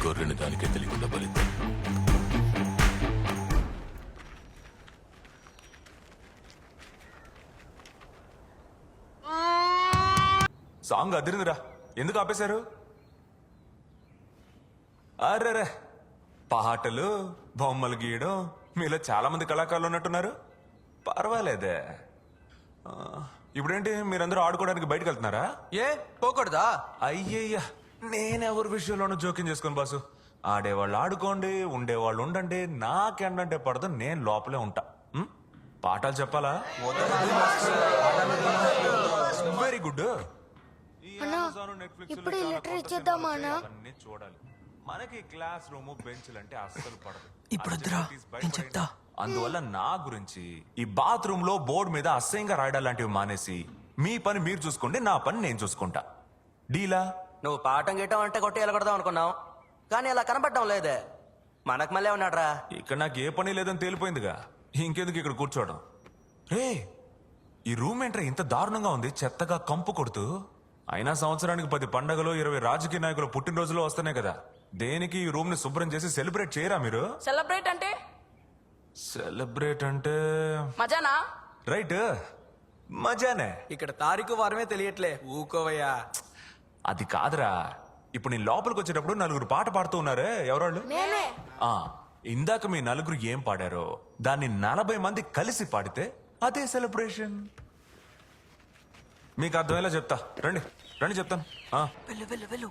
గొర్రెని దానికే తెలియకుండా బలిద్దాం. సాంగ్ అదిరిందిరా, ఎందుకు ఆపేశారు? అరే పాటలు బొమ్మలు గీయడం మీలో చాలా మంది కళాకారులు ఉన్నట్టున్నారు. పర్వాలేదే. ఇప్పుడేంటి మీరందరూ ఆడుకోవడానికి బయటకు వెళ్తున్నారా? ఏ పోకూడదా? అయ్యయ్యా, నేనెవరి విషయంలోనూ జోక్యం చేసుకోను బాసు. ఆడేవాళ్ళు ఆడుకోండి, ఉండేవాళ్ళు ఉండండి, నాకేంటంటే పడదు, నేను లోపలే ఉంటా. పాఠాలు చెప్పాలా? Very good. చూడాలి, మనకి క్లాస్ రూమ్ బెంచ్లు అంటే అస్సలు పడదు. అందువల్ల నా గురించి ఈ బాత్రూమ్ లో బోర్డు మీద అసహ్యంగా రాయడం లాంటివి మానేసి మీ పని మీరు చూసుకోండి, నా పని నేను చూసుకుంటా. డీలా? నువ్వు పాఠం గీయటం అంటే కొట్టి వెళ్ళకూడదాం అనుకున్నావు, కానీ అలా కనపడడం లేదే. మనకు మళ్ళీ ఉన్నాడ్రా. ఇక్కడ నాకు ఏ పని లేదని తేలిపోయిందిగా, ఇంకెందుకు ఇక్కడ కూర్చోవడం? రే, ఈ రూమ్ ఏంట్రా ఇంత దారుణంగా ఉంది, చెత్తగా కంపు కొడుతూ. అయినా సంవత్సరానికి 10 పండగలు 20 రాజకీయ నాయకులు పుట్టినరోజులు వస్తున్నాయి కదా, దేనికి ఈ రూమ్ ని శుభ్రం చేసి సెలబ్రేట్ చేయరా మీరు? సెలబ్రేట్ అంటే సెలబ్రేట్ అంటే మజానా? రైట్, మజానే. ఇక్కడ తారీఖు వారమే తెలియట్లే, ఊకోవయ్యా. అది కాదురా, ఇప్పుడు నేను లోపలికి వచ్చేటప్పుడు 4 పాట పాడుతూ ఉన్నారే, ఎవరాళ్ళు? ఇందాక మీ 4 ఏం పాడారో దాన్ని 40 మంది కలిసి పాడితే అదే సెలబ్రేషన్. మీకు అర్థమయ్యేలా చెప్తా, రండి రండి చెప్తాను. వెళ్ళు వెళ్ళు వెళ్ళు.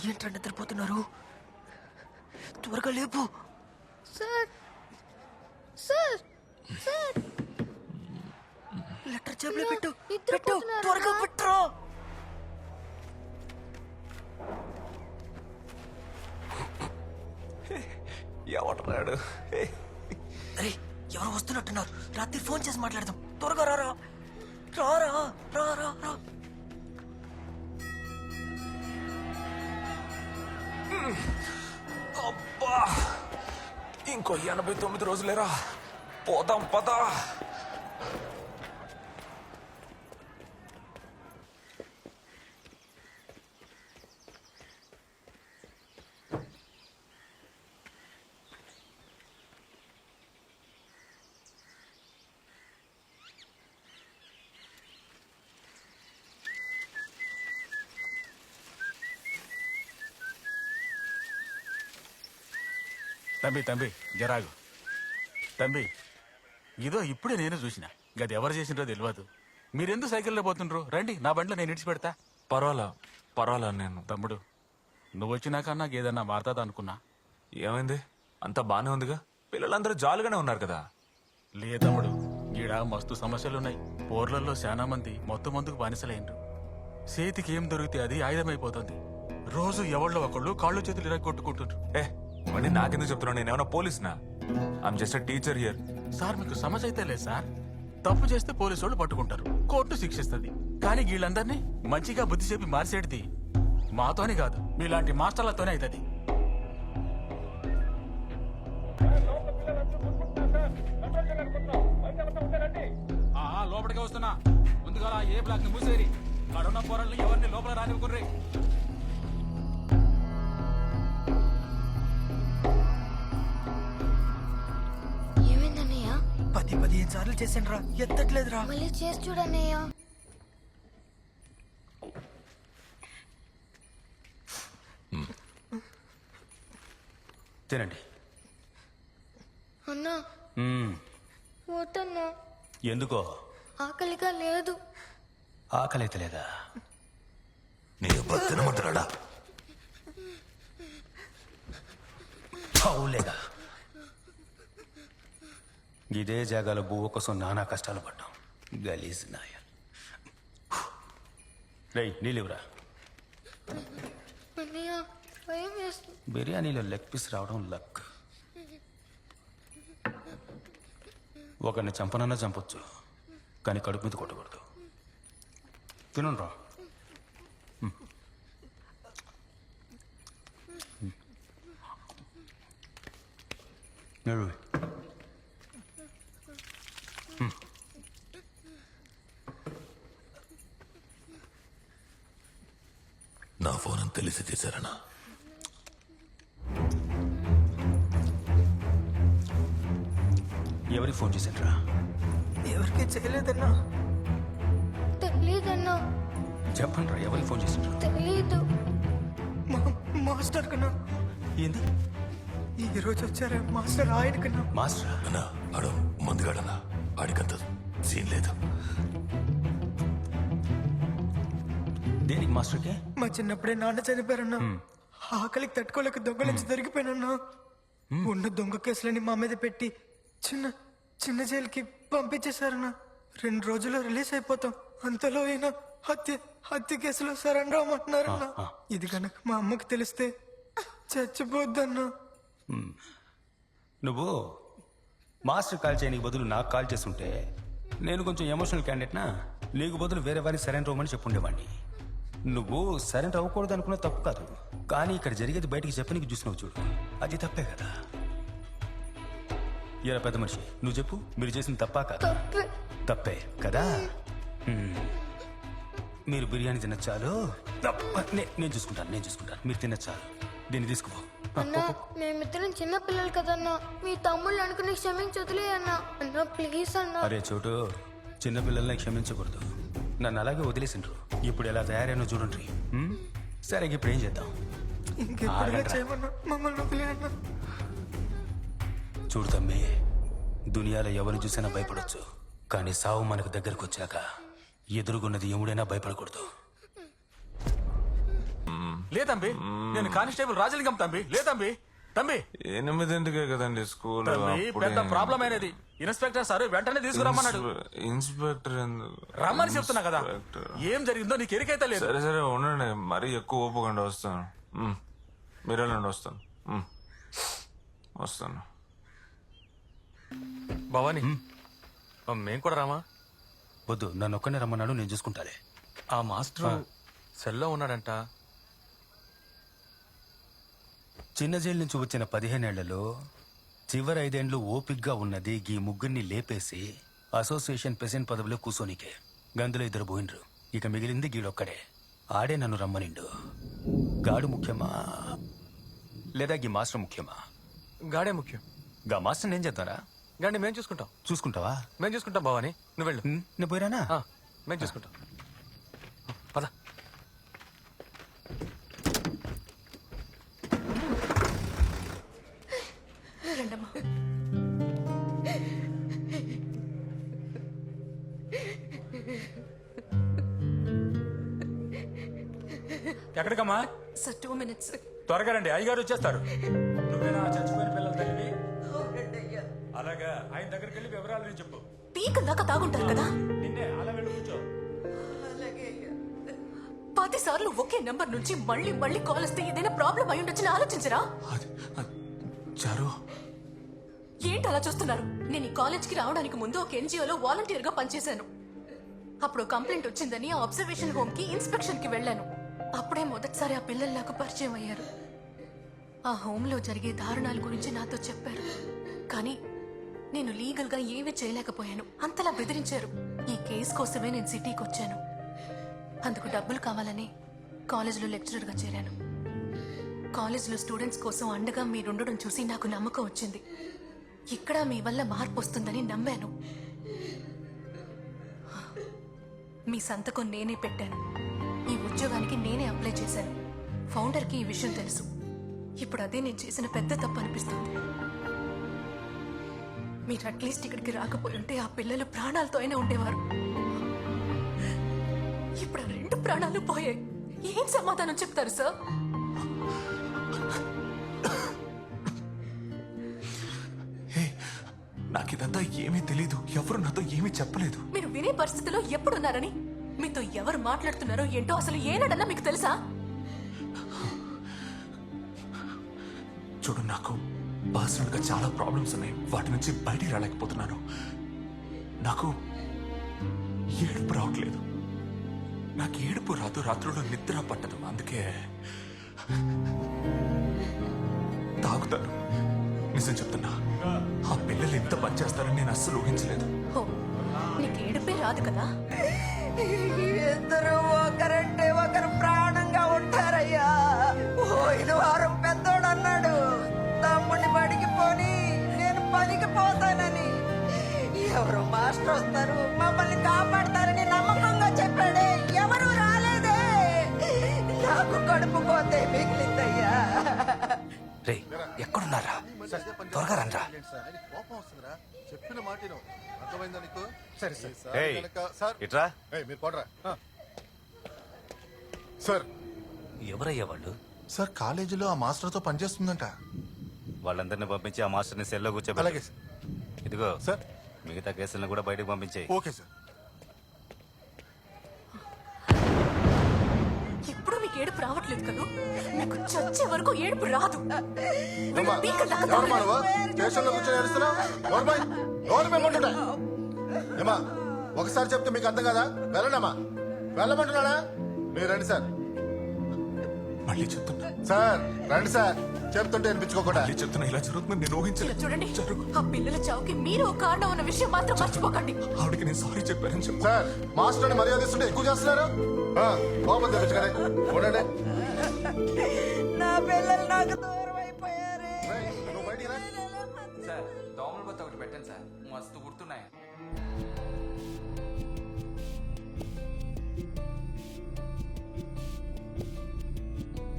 ఏంట్రా నిద్రపోతున్నారు? త్వరగా లేపు. సార్ సార్ సార్, లెటర్ జేబులో పెట్టు, పెట్టు, త్వరగా పెట్టు. ఎవడరాడు? అరే ఎవరో వస్తున్నట్టున్నారు, రాత్రి ఫోన్ చేసి మాట్లాడదాం. త్వరగా రారా, రారా, రా రా రా. అబ్బా, ఇంకో 89 రోజులేరా, పోదాం పదా. తంబి జరాగు తంబి, ఇదో ఇప్పుడే నేను చూసిన గది ఎవరు చేసినో తెలియదు. మీరెందుకు సైకిల్లో పోతుండ్రు? రండి నా బండిలో నేను ఇడిచి పెడతా. పర్వాలా నేను. తమ్ముడు, నువ్వు వచ్చినాక నాకు ఏదన్నా మారుతుంది అనుకున్నా. ఏమైంది? అంతా బానే ఉందిగా, పిల్లలందరూ జాలీగానే ఉన్నారు కదా. లే తమ్ముడు, ఈడ మస్తు సమస్యలున్నాయి. పోర్లలో చాలా మంది మొత్తం మందుకు బానిసలైండ్రు. చేతికి ఏం దొరికితే అది ఆయుధమైపోతుంది. రోజు ఎవళ్ళో ఒకళ్ళు కాళ్ళు చేతులు ఇరగొట్టుకుంటుండ్రు. ఇవన్నీ నాకెందుకు చెప్తున్నావు? నేనేమన్నా పోలీసునా? I'm just teacher here. Sir, మీకు సమస్య అయితే లేదు సార్. తప్పు చేస్తే పోలీసు వాళ్ళు పట్టుకుంటారు, కోర్టు శిక్షిస్తుంది. కానీ వీళ్ళందరినీ మంచిగా బుద్ధి చెప్పి మార్చేటిది మాతోనే కాదు, మీలాంటి మాస్టర్లతోనే అవుతుంది. లోపలికి వస్తున్నా. ముందుగా ఏ బ్లాక్ ని మూసేరి. కడున్న పోరాళ్ళు ఎవరిని లోపల రానివ్వకుర్రీ. ఏమైందన్నయ్య? 10-15 సార్లు చేసాను, ఎత్తట్లేదురా. మళ్ళీ చేసి చూడన్నయ్య. తినండి. అన్నా వద్దన్నా. ఎందుకో? ఆకలిగా లేదు. ఆకలి అయితే లేదా? తినమంటాడా? అవులేదా? ఇదే జాగాలో బువ్వ కోసం నానా కష్టాలు పడ్డాం. గలీజ్ నాయ. రేయ్, నీళ్ళివరా. అన్నయ్య, భయం వేస్తుంది. బిర్యానీలో లెగ్ పీస్ రావడం లక్. ఒకరిని చంపనన్నా చంపొచ్చు, కానీ కడుపు మీద కొట్టకూడదు. తినండ్రా. నా ఫోన్ అని తెలిసి తీశారనా? ఎవరికి ఫోన్ చేశాడ్రా? ఎవరికి చేయలేదన్నా. తెలీదన్నా. చెప్పండి రా, ఎవరికి ఫోన్ చేశాడ్రా? తెలీదు. మాస్టర్ కన్నా. ఏంది? ఈ రోజు వచ్చారా మాస్టర్? ఆయన కన్నా. మాస్టర్ అన్నా, ఆడు మందుగాడనా? ఆడికంత సీన్ లేదు. దేనికి మాస్టర్కే? మా చిన్నప్పుడే నాన్న చనిపోయారన్నా. ఆకలికి తట్టుకోలేక దొంగల నుంచి దొరికిపోయినన్నా. ఉన్న దొంగ కేసులని మా మీద పెట్టి చిన్న చిన్న జైలుకి పంపించేశారన్నా. 2 రోజుల్లో రిలీజ్ అయిపోతాం. అంతలో అయినా హత్య కేసులో సరెండర్ అవ్వమంటున్నారన్నా. ఇది కనుక మా అమ్మకి తెలిస్తే చచ్చిపోద్దన్నా. నువ్వు మాస్టర్ కాల్ చేయడానికి బదులు నాకు కాల్ చేస్తుంటే నేను కొంచెం ఎమోషనల్ క్యాండిడేట్నా, నీకు బదులు వేరే వారిని సరెండర్ అవ్వమని చెప్పుండేవాడిని. నువ్వు సరెండర్ అవ్వకూడదు అనుకున్న తప్పు కాదు, కానీ ఇక్కడ జరిగేది బయటికి చెప్పనికి చూసినావు చూడు, అది తప్పే కదా. ఇలా పెద్ద మనిషి, నువ్వు చెప్పు, మీరు చేసిన తప్పా కాదా? తప్పే కదా. మీరు బిర్యానీ తినచ్చాలు. నేను చూసుకుంటాను. మీరు తినచ్చాలు. దీన్ని తీసుకుపో. అన్నా, మేమిద్దరం చిన్న పిల్లలు కదన్నా. మీ తమ్ముళ్ళు అనుకుని క్షమించి వదిలేయన్నా. అన్నా ప్లీజ్ అన్నా. అరే చోటు, చిన్నపిల్లల్ని క్షమించకూడదు. నన్ను అలాగే వదిలేసిండ్రు. ఇప్పుడు ఎలా తయారైనా చూడండి. సరే, ఇప్పుడు ఏం చేద్దాం? మమ్మల్ని వదిలేయన్నా. చూడు తమ్మి, దునియాలో ఎవరిని చూసినా భయపడొచ్చు, కానీ సావు మనకు దగ్గరకు వచ్చాక ఎదురుగున్నది ఎముడైనా భయపడకూడదు. లేదంబి, నేను కానిస్టేబుల్ రాజలింగం. తంబి 8ంటికే కదండి స్కూల్. పెద్ద ప్రాబ్లం అయినది. ఇన్స్పెక్టర్ సార్ వెంటనే తీసుకురమ్మన్నాడు. ఇన్స్పెక్టర్ రమ్మని చెప్తున్నా కదా. ఏం జరిగిందో నీకు ఎరికైతే లేదు. సరే ఉండండి, మరీ ఎక్కువ ఓపుకుండా వస్తాను. మీరు వెళ్ళండి, వస్తాను. భవాని, మేం కూడా రామా? వద్దు, నన్ను ఒక్కనే రమ్మన్నాడు, నేను చూసుకుంటాలే. ఆ మాస్టర్ సెల్లో ఉన్నాడంట. చిన్న జైలు నుంచి వచ్చిన 15 ఏళ్లలో చివరి 5 ఏళ్ళు ఓపిగ్గా ఉన్నది ఈ ముగ్గురిని లేపేసి అసోసియేషన్ ప్రెసిడెంట్ పదవిలో కూర్చోనికే. గందులో 2 పోయినరు. ఇక మిగిలింది గీడొక్కడే. ఆడే నన్ను రమ్మనిండు. గాడు ముఖ్యమా లేదా గీ మాస్టర్ ముఖ్యమా? గాడే ముఖ్యం. గా మాస్టర్ నేను చేద్దారా? గాడిని మేము చూసుకుంటాం. చూసుకుంటావా? మేము చూసుకుంటాం భవాని, నువ్వు వెళ్ళు. నేను పోయిరానా? మేము చూసుకుంటాం. పద. రండమ్మా. ఎక్కడికమ్మా? Sir 2 minutes. త్వరగా రండి, అయ్యగారు వచ్చేస్తారు. నువ్వేనా చచ్చిపోయిన పిల్లల తల్లివి? అలాగా, ఆయన దగ్గరికి వెళ్ళి వివరాలు చెప్పు. పీక దాకా తాగుంటారు కదా. నిన్నే అలా వెళ్ళి కూర్చో. 10 సార్లు ఒకే నెంబర్ నుంచి మళ్ళీ మళ్ళీ కాల్ వస్తే ఏదైనా ప్రాబ్లం అయి ఉండొచ్చని ఆలోచించరా? చారు, ఏంటి అలా చూస్తున్నారు? నేను ఈ కాలేజ్కి రావడానికి ముందు ఒక ఎన్జిఓలో వాలంటీర్ గా పనిచేశాను. అప్పుడు కంప్లైంట్ వచ్చిందని ఆ అబ్జర్వేషన్ హోమ్ కి ఇన్స్పెక్షన్ కి వెళ్ళాను. అప్పుడే మొదటిసారి ఆ పిల్లలు నాకు పరిచయం అయ్యారు. ఆ హోమ్ లో జరిగే దారుణాల గురించి నాతో చెప్పారు. కానీ నేను లీగల్ గా ఏమీ చేయలేకపోయాను. అంతలా బెదిరించారు. ఈ కేసు కోసమే నేను సిటీకి వచ్చాను. అందుకు డబ్బులు కావాలని కాలేజీలో లెక్చరర్ గా చేరాను. కాలేజీలో స్టూడెంట్స్ కోసం అండగా మీరుండడం చూసి నాకు నమ్మకం వచ్చింది. ఇక్కడ మీ వల్ల మార్పు వస్తుందని నమ్మాను. మీ సంతకం నేనే పెట్టాను. ఈ ఉద్యోగానికి నేనే అప్లై చేశాను. ఫౌండర్కి ఈ విషయం తెలుసు. ఇప్పుడు అదే నేను చేసిన పెద్ద తప్పు అనిపిస్తుంది. మీరు అట్లీస్ట్ ఇక్కడికి రాకపోయి ఉంటే ఆ పిల్లలు ప్రాణాలతో అయినా ఉండేవారు. ఇప్పుడు ఆ 2 ప్రాణాలు పోయాయి. ఏం సమాధానం చెప్తారు సార్? నాకిదంతా ఏమీ తెలీదు. ఎవరు నాతో ఏమీ చెప్పలేదు. మీరు వినే పరిస్థితిలో ఎప్పుడున్నారని, మీతో ఎవరు మాట్లాడుతున్నారో ఏంటో అసలు ఏనాడన్నా మీకు తెలుసా? చూడు, నాకు పర్సనల్ గా చాలా ప్రాబ్లమ్స్ ఉన్నాయి. వాటి నుంచి బయటికి రాలేకపోతున్నాను. నాకు ఏడుపు రావట్లేదు. నాకు ఏడుపు రాదు, రాత్రుల్లో నిద్ర పట్టదు. అందుకే తాగుతాను. నిజం చెప్తున్నా, ఆ పిల్లలు ఎంత పని చేస్తారని నేను అస్సలు ఊహించలేదు. హో, నీకు ఏడుపే రాదు కదా? ఇద్దరు ఒకరంటే ఒకరు ప్రాణంగా ఉంటారయ్యా. పోయిన వారం పెద్దోడు అన్నాడు, తమ్ముడిని బడికి పోని నేను పనికి పోతానని. ఎవరు మాస్టర్ వస్తారు, మమ్మల్ని కాపాడతారని నమ్మకంగా చెప్పాడే. ఎవరు రాలేదే. నాకు కడుపు పోతే మిగిలిందయ్యా. రే, ఎక్కడున్నారా? త్వరగా రండ్రా. చెప్పిన మాట అర్థమైందా నీకు? సరే సార్. ఇట్రా. మీరు పోడరా సార్. ఎవరయ్యా వాళ్ళు? సార్, కాలేజీలో ఆ మాస్టర్తో పనిచేస్తుందంట. వాళ్ళందరినీ పంపించి ఆ మాస్టర్ని సెల్లో అలాగే కూర్చోబెట్టు. సార్. ఇదిగో సార్. మిగతా కేసులను కూడా బయటకు పంపించాయి. Okay sir. ఇప్పుడు మీకు ఏడుపు రావట్లేదు కదా? మీకు చచ్చే వరకు ఏడుపు రాదు. వీళ్ళ పీక దాకా ఎవరు మానవా? స్టేషన్లో కూర్చొని ఏడుస్తున్నావు? ఎవరు మేమంటుంటా? ఏమా, ఒకసారి చెప్తే మీకు అర్థం కదా? వెళ్ళండమ్మా. వెళ్ళమంటున్నాడా? మీరు రండి సార్. మళ్ళీ చెప్తున్నా సార్, రండి సార్. చెప్తుంటే వినిపించుకోకుండా. మళ్ళీ చెప్తున్నా, ఇలా జరుగుతుంది నేను ఇలా ఊహించలేదు. చూడండి, ఆ పిల్లల చావుకి మీరు ఒక కారణం ఉన్న విషయం మాత్రం మర్చిపోకండి. ఆవిడకి నేను సారీ చెప్పానని చెప్పు. సార్, మాస్టర్ని మర్యాద ఇస్తుంటే ఎక్కువ చేస్తున్నారు. కోపం తెప్పించుకోండి. ఉండండి. నా పిల్లలు నాకు దూరం అయిపోయారు. నువ్వు బయటికి రా. సార్, దోమల బొత్త ఒకటి పెట్టండి సార్, మస్తు గుర్తున్నాయి.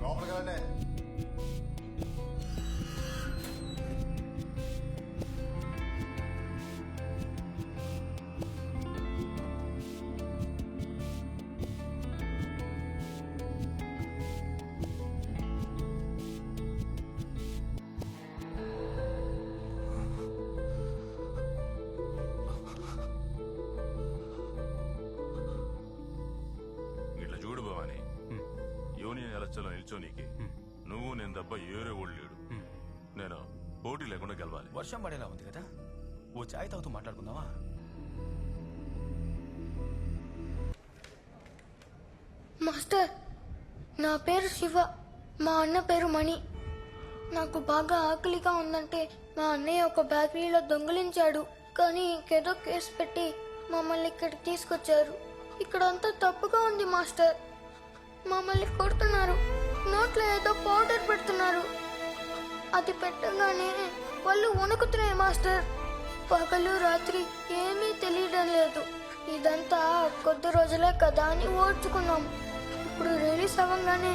లోపలికి రండి. ఇట్లా చూడు భవాని, యూనియన్ ఎలక్షన్లో నిల్చోనీకి నువ్వు నేను తప్ప ఏరే ఓళ్ళు లేడు. నేను పోటీ లేకుండా గెలవాలి. వర్షం పడేలా ఉంది కదా, ఓ చాయ్ తాగుతూ మాట్లాడుకుందామా? మాస్టర్, నా పేరు శివ, మా అన్న పేరు మణి. నాకు బాగా ఆకలిగా ఉందంటే మా అన్నయ్య ఒక బేకరీలో దొంగిలించాడు. కానీ ఇంకేదో కేసు పెట్టి మమ్మల్ని ఇక్కడికి తీసుకొచ్చారు. ఇక్కడ అంతా తప్పుగా ఉంది మాస్టర్. మమ్మల్ని కొడుతున్నారు. నోట్లో ఏదో పౌడర్ పెడుతున్నారు. అది పెట్టగానే వాళ్ళు వణుకుతున్నాయి మాస్టర్. పగలు రాత్రి ఏమీ తెలియడం లేదు. ఇదంతా కొద్ది రోజులే కదా అని ఓర్చుకున్నాం. ఇప్పుడు రిలీజ్ అవ్వగానే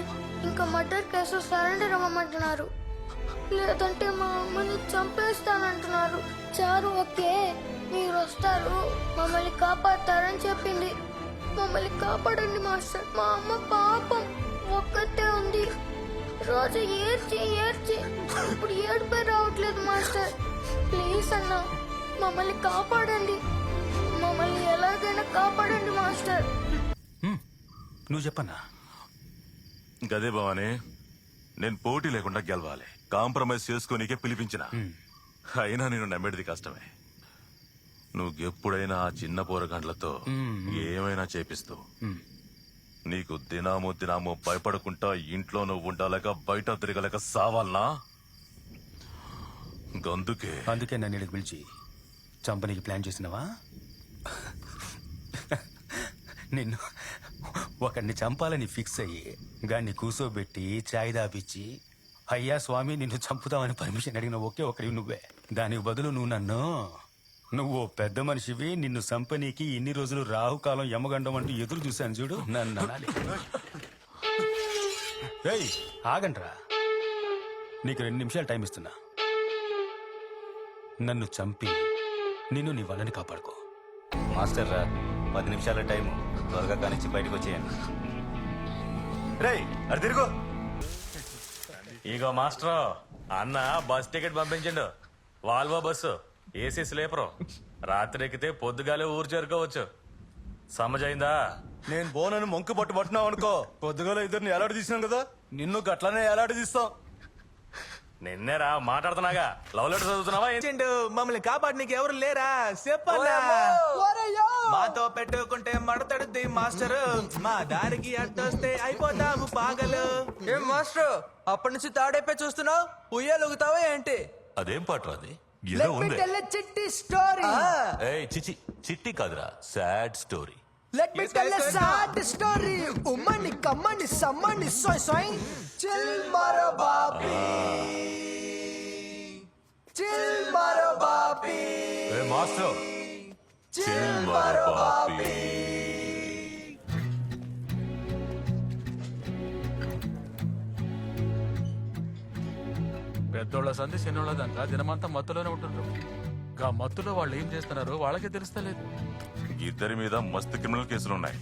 ఇంకా మర్డర్ కేసు సరెండర్ అవ్వమంటున్నారు. లేదంటే మా అమ్మని చంపేస్తానంటున్నారు. చారు ఓకే, మీరు వస్తారు, మమ్మల్ని కాపాడతారని చెప్పింది. మమ్మల్ని కాపాడండి మాస్టర్. మా అమ్మ పాపం ఒక్కతే ఉంది. రోజు ఏడ్చి ఏడ్చి ఇప్పుడు ఏడుపై రావట్లేదు మాస్టర్. ప్లీజ్ అన్న, మమ్మల్ని కాపాడండి. మమ్మల్ని ఎలాగైనా కాపాడండి మాస్టర్. నువ్వు చెప్పన్నా. గదే భవానీ, నేను పోటీ లేకుండా గెలవాలి. కాంప్రమైజ్ చేసుకోనికే పిలిపించిన. అయినా నేను నమ్మేది కష్టమే. నువ్వు ఎప్పుడైనా ఆ చిన్న పోరగండ్లతో ఏమైనా చేపిస్తూ నీకు దినాము భయపడకుండా ఇంట్లో నువ్వు ఉండాలక బయట తిరగలేక సావాలనా? అందుకే నన్ను ఇక్కడికి పిలిచి చంపనీకి ప్లాన్ చేసినావా? నిన్ను ఒకరిని చంపాలని ఫిక్స్ అయ్యి గాన్ని కూసోబెట్టి చాయ్ దాపిచ్చి అయ్యా స్వామి నిన్ను చంపుతామని పర్మిషన్ అడిగిన ఒకే ఒకరి నువ్వే. దానికి బదులు నువ్వు ఓ పెద్ద మనిషివి, నిన్ను చంపనీకి ఇన్ని రోజులు రాహుకాలం యమగండం అంటూ ఎదురు చూశాను చూడు. నన్ను అనాలి. ఏయ్ ఆగండ్రా, నీకు 2 నిమిషాలు టైం ఇస్తున్నా. నన్ను చంపి నిన్ను నీ వాళ్ళని కాపాడుకో. మాస్టర్ రా, 10 నిమిషాల టైము, త్వరగా కానిచ్చి బయటకు వచ్చేయండి. రేయ్ అది తిరుగు. ఇగో మాస్టర్, అన్న బస్ టికెట్ పంపించండు. Volvo bus, AC sleeper. రాత్రి ఎక్కితే పొద్దుగాలే ఊరు చేరుకోవచ్చు. సమజైందా? నేను బోనని మొంకు పట్టు పట్టినావు అనుకో, పొద్దుగల ఇద్దరిని ఎలాడి తీసినాం కదా, నిన్ను గట్లనే ఎలాడి తీస్తాం. నిన్నేరా మాట్లాడుతున్నాగా. లవ్ లెటర్ చదువుతున్నావా? మమ్మల్ని కాపాడనీకి ఎవరు లేరా చెప్పన్నా? మాతో పెట్టుకుంటే మడతడుద్ది మాస్టర్. మా దారికి అడ్డొస్తే అయిపోతాము పాగలు. ఏం మాస్టర్ అప్పటి నుంచి తాడైపోయి చూస్తున్నావు? ఉయ్యాలుగుతావా ఏంటి? అదేం పాట అది? చిట్టి స్టోరీ. చిచి, చిట్టి కాదురా, sad story. Let me tell a sad story. ఉమ్మని కమ్మని సమ్మని సోయ్ సోయ్ చిల్ మారో బాపీ, చిల్ మారో బాపీ, మాస్టర్ చిల్ మారో బాపీ. పెద్దోళ్ళ సంధి చిన్నోళ్ళ దాకా దినమంతా మత్తులోనే ఉంటున్నారు. గా మత్తులో వాళ్ళు ఏం చేస్తున్నారో వాళ్ళకే తెలుస్తలేదు. ఇద్దరి మీద మస్తు క్రిమినల్ కేసులున్నాయి.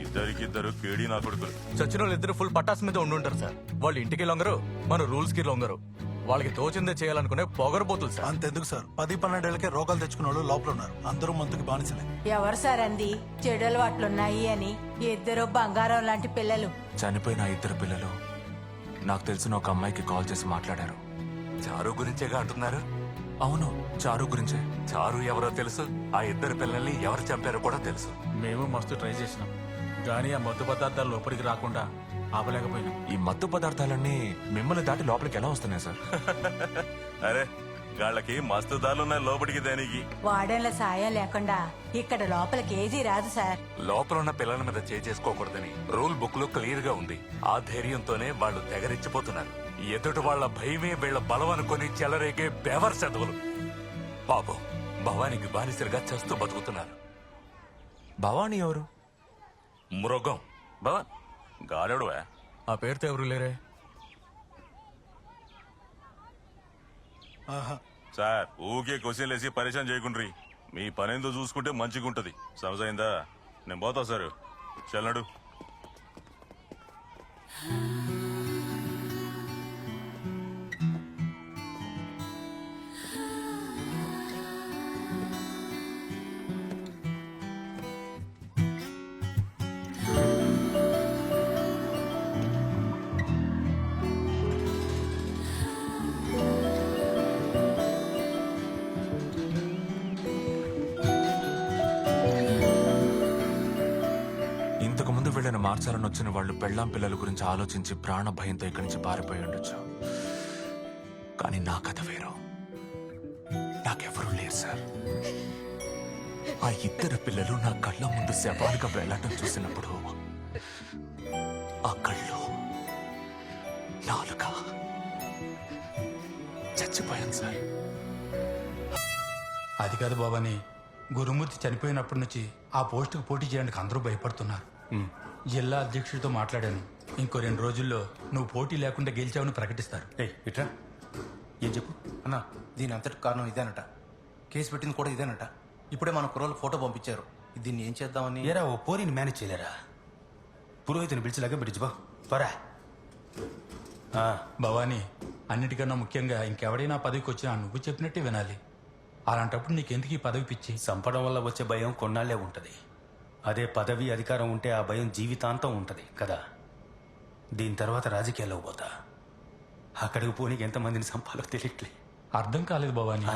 ఇద్దరికిద్దరు కేడీ నా కొడుకులు. చచ్చిన వాళ్ళు ఇద్దరు ఫుల్ పటాస్ మీద ఉండుంటారు సార్. వాళ్ళు ఇంటికి లొంగరు, మన రూల్స్ కి లొంగరు. వాళ్ళకి తోచిందే చేయాలనుకునే పొగరబోతులు సార్. అంతెందుకు సార్, 10-12 ఏళ్ళకే రోగాలు తెచ్చుకున్న వాళ్ళు లోపల ఉన్నారు. అందరూ మందుకి బానిసలే. ఎవరు సార్ అంది చెడు అలవాట్లున్నాయి అని? ఇద్దరు బంగారం లాంటి పిల్లలు. చనిపోయిన 2 పిల్లలు నాకు తెలిసిన ఒక అమ్మాయికి కాల్ చేసి మాట్లాడారు. చారు గురించేగా అంటున్నారు? అవును, చారు గురించే. చారు ఎవరో తెలుసు, ఆ 2 పిల్లల్ని ఎవరు చంపారో కూడా తెలుసు. మేము మస్తు ట్రై చేసినాం, కానీ ఆ మత్తు పదార్థాలు లోపలికి రాకుండా ఆపలేకపోయినాం. ఈ మత్తు పదార్థాలన్నీ మిమ్మల్ని దాటి లోపలికి ఎలా వస్తున్నాయి సార్? అరే గాళ్ళకి మస్తు దారులున్నాయి లోపలికి దానికి. వాడేళ్ల సాయం లేకుండా ఇక్కడ లోపలికి ఏజీ రాదు సార్. లోపల ఉన్న పిల్లల మీద చేసుకోకూడదని రూల్ బుక్ లో క్లియర్ గా ఉంది. ఆ ధైర్యంతోనే వాళ్ళు తెగరిచ్చిపోతున్నారు. ఎదుటి వాళ్ళ భయమే వీళ్ళ బలం అనుకుని చెలరేగే బెవర్ చదువులు. పాపం భవానికి బానిసరిగా చేస్తూ బతుకుతున్నారు. భవానీ ఎవరు? మృగం. భవన్ గాడెవడువా? ఆ పేరుతో ఎవరు లేరే. సార్ ఊకే క్వశ్చన్ లేసి పరిచయం చేయకుండ్రి. మీ పనేందో చూసుకుంటే మంచిగుంటది. సమజైందా? నేను పోతా సార్. చల్లడు. ఇంతకుముందు వీళ్ళని మార్చాలని వచ్చిన వాళ్ళు పెళ్ళాం పిల్లల గురించి ఆలోచించి ప్రాణ భయంతో ఇక్కడి నుంచి పారిపోయి ఉండొచ్చు. కానీ నా కథ వేరు. నాకెవరూ లేరు సార్. ఆ ఇద్దరు పిల్లలు నా కళ్ళ ముందు శవాలుగా వెళ్ళటం చూసినప్పుడు ఆ కళ్ళు, నాలుక చచ్చిపోయాను సార్. అది కాదు బాబాని, గురుమూర్తి చనిపోయినప్పటి నుంచి ఆ పోస్టుకు పోటీ చేయడానికి అందరూ భయపడుతున్నారు. జిల్లా అధ్యక్షుడితో మాట్లాడాను. ఇంకో 2 రోజుల్లో నువ్వు పోటీ లేకుండా గెలిచావని ప్రకటిస్తారు. ఇట్రా ఏం చెప్పు అన్నా. దీని అంతటి కారణం ఇదేనట. కేసు పెట్టింది కూడా ఇదేనట. ఇప్పుడే మన కుర్రోళ్ళు ఫోటో పంపించారు. దీన్ని ఏం చేద్దామని. ఏరా ఓ పోరిని మేనేజ్ చేయలేరా? పురోహితుని పిలిచిలాగా బిడిచిబా పరా. భవానీ, అన్నిటికన్నా ముఖ్యంగా ఇంకెవడైనా పదవికి వచ్చినా నువ్వు చెప్పినట్టే వినాలి. అలాంటప్పుడు నీకెందుకు ఈ పదవి పిచ్చి? చంపడం వల్ల వచ్చే భయం కొన్నాళ్లే ఉంటది. అదే పదవి అధికారం ఉంటే ఆ భయం జీవితాంతం ఉంటది కదా. దీని తర్వాత రాజకీయాల్లో పోతా. అక్కడికి పోనీకి ఎంతమందిని చంపాలో తెలియట్లే. అర్థం కాలేదు భవానీ.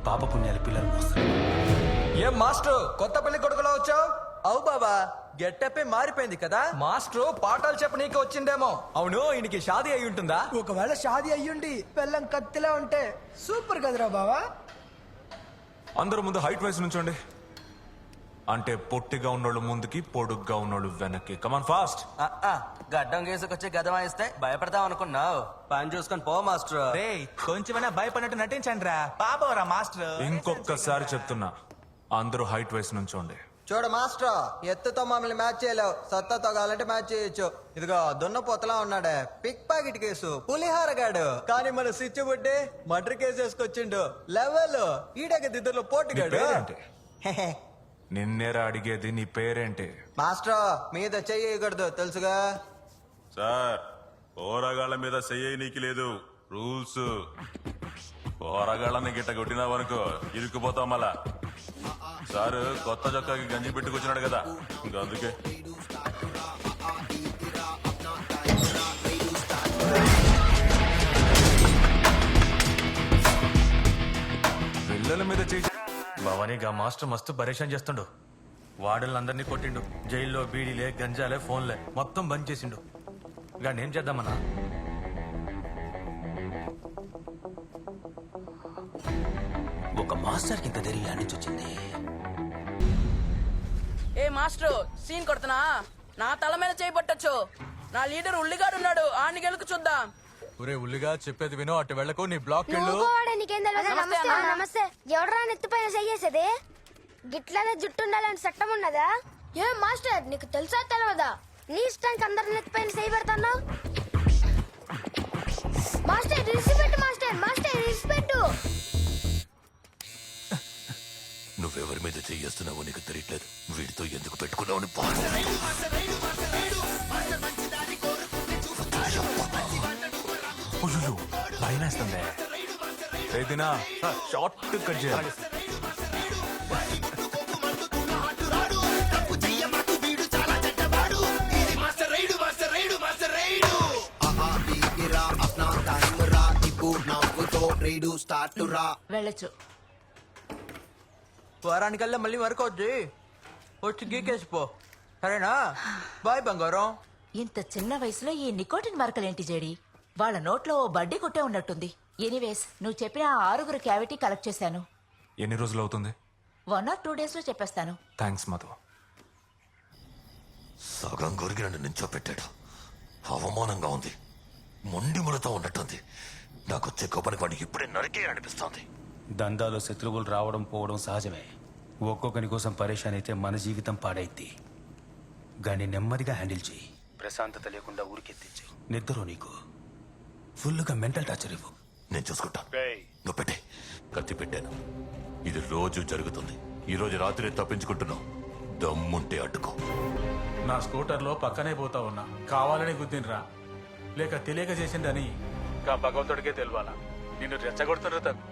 పాప పుణ్యాల పిల్లలు మోస్తారు. ఏం మాస్టర్ కొత్త పెళ్లి కొడుకులో వచ్చావు? అవు బాబా, గెట్టపే మారిపోయింది కదా. మాస్టర్ పాఠాలు చెప్పనీకి వచ్చిండేమో. అవును, ఈయనకి షాదీ అయి ఉంటుందా? ఒకవేళ షాదీ అయ్యుండి పెళ్ళం కత్తిలా ఉంటే సూపర్ కదరా బావా. అందరూ ముందు హైట్ వైస్ నుంచోండి. అంటే పొట్టిగా ఉన్నోళ్ళు ముందుకి, పొడుగ్గా ఉన్నోళ్ళు వెనక్కి. Come on fast. గడ్డం గీసుకొచ్చి గదమాయిస్తే భయపడతాం అనుకున్నావు. పని చూసుకొని పో మాస్టర్. కొంచెమైనా భయపడినట్టు నటించండి రా. పాపరా మాస్టర్. ఇంకొకసారి చెప్తున్నా, అందరూ హైట్ వైస్ నుంచోండి. చూడు మాస్టర్, ఎత్తుతో మమ్మల్ని మ్యాచ్ చేయలేవు. సత్తతో కావాలంటే మ్యాచ్ చేయొచ్చు. ఇదిగో దున్నపోతలా ఉన్నాడే, పిక్ పాకెట్ కేసు, పులిహారగాడు. కానీ మన స్విచ్ బుడ్డి మర్డర్ కేసు వేసుకొచ్చిండు. లెవెల్ ఈడక దిద్దరులో పోటీగాడు. నిన్నేరా అడిగేది, నీ పేరేంటి? మాస్టర్ మీద చెయ్యకూడదు తెలుసుగా. సార్, పోరగాళ్ళ మీద చెయ్యనీకి లేదు రూల్స్. పోరగాళ్ళని గిట్ట కొట్టినావనుకో ఇరుక్కుపోతాం. మళ్ళా సారు కొత్త చొక్కాకి గంజి పెట్టుకొచ్చినాడు కదా, ఇంకా అందుకే. పిల్లల మీద భవానీగా మాస్టర్ మస్తు పరేషాన్ చేస్తుండు. వార్డులందరినీ కొట్టిండు. జైల్లో బీడీలే, గంజాలే, ఫోన్లే మొత్తం బంద్ చేసిండు. గాని ఏం చేద్దామన్నా? ఒక మాస్టర్కి ఇంత ధైర్యం నుంచి వచ్చింది. ఏ మాస్టర్ సీన్ కొడుతున్నా? నా తల మీద చేయబట్టచ్చు. నా లీడర్ ఉల్లిగాడు ఉన్నాడు, ఆని గెలుకు చూద్దాం. ఒరే ఉల్లిగా చెప్పేది వినో, అటు వెళ్ళకు. నీ బ్లాక్ నమస్తే. ఎవడరా నెత్తిపైన చెయ్యేసేది? గిట్లనే జుట్టు ఉండాలని చట్టం ఉన్నదా? ఏ మాస్టర్, నీకు తెలుసా తెలియదా? నీ ఇష్టానికి అందరి నెత్తిపైన చేయి పెడతాను. Master respect, master master respect. నువ్వెవరి మీద చెయ్యేస్తున్నావో నీకు తెలియట్లేదు. వీడితో ఎందుకు పెట్టుకున్నావు? భయం వేస్తుంది. ఏదినా షార్ట్ కట్ చేయాలి. వెళ్ళొచ్చు. వారానికల్లా మళ్ళీ వరకు వచ్చి వచ్చి గీకేసిపో, సరేనా? బాయ్ బంగారం. ఇంత చిన్న వయసులో ఈ నికోటిన్ మరకలేంటి జేడి? వాళ్ళ నోట్లో ఓ బడ్డీ కొట్టే ఉన్నట్టుంది. ఎనీవేస్, నువ్వు చెప్పిన ఆ 6 క్యావిటీ కలెక్ట్ చేశాను. ఎన్ని రోజులు అవుతుంది? 1 or 2 days లో చెప్పేస్తాను. థ్యాంక్స్ మధు. సగం గురికి నన్ను నించోపెట్టాడు. అవమానంగా ఉంది. మొండి ముడతో ఉన్నట్టుంది. నాకు వచ్చే కోపానికి వాడికి ఇప్పుడే నరికే అనిపిస్తోంది. దందాలో శత్రువులు రావడం పోవడం సహజమే. ఒక్కొక్కని కోసం పరేషాన్ అయితే మన జీవితం పాడైద్ది. గాని నెమ్మదిగా హ్యాండిల్ చేయి. ప్రశాంతత లేకుండా ఊరికెత్తించు. నిద్ర నీకు ఫుల్గా మెంటల్ టార్చర్ ఇవ్వు. నేను చూసుకుంటా. నువ్వు పెట్టే. కత్తి పెట్టాను. ఇది రోజు జరుగుతుంది. ఈ రోజు రాత్రి తప్పించుకుంటున్నావు. దమ్ముంటే అడ్డుకో. నా స్కూటర్లో పక్కనే పోతా ఉన్నా. కావాలని గుద్దినరా లేక తెలియక చేసిండని గా భగవంతుడికే తెలియాలా. నిన్ను రెచ్చగొడుతున్నారు తప్ప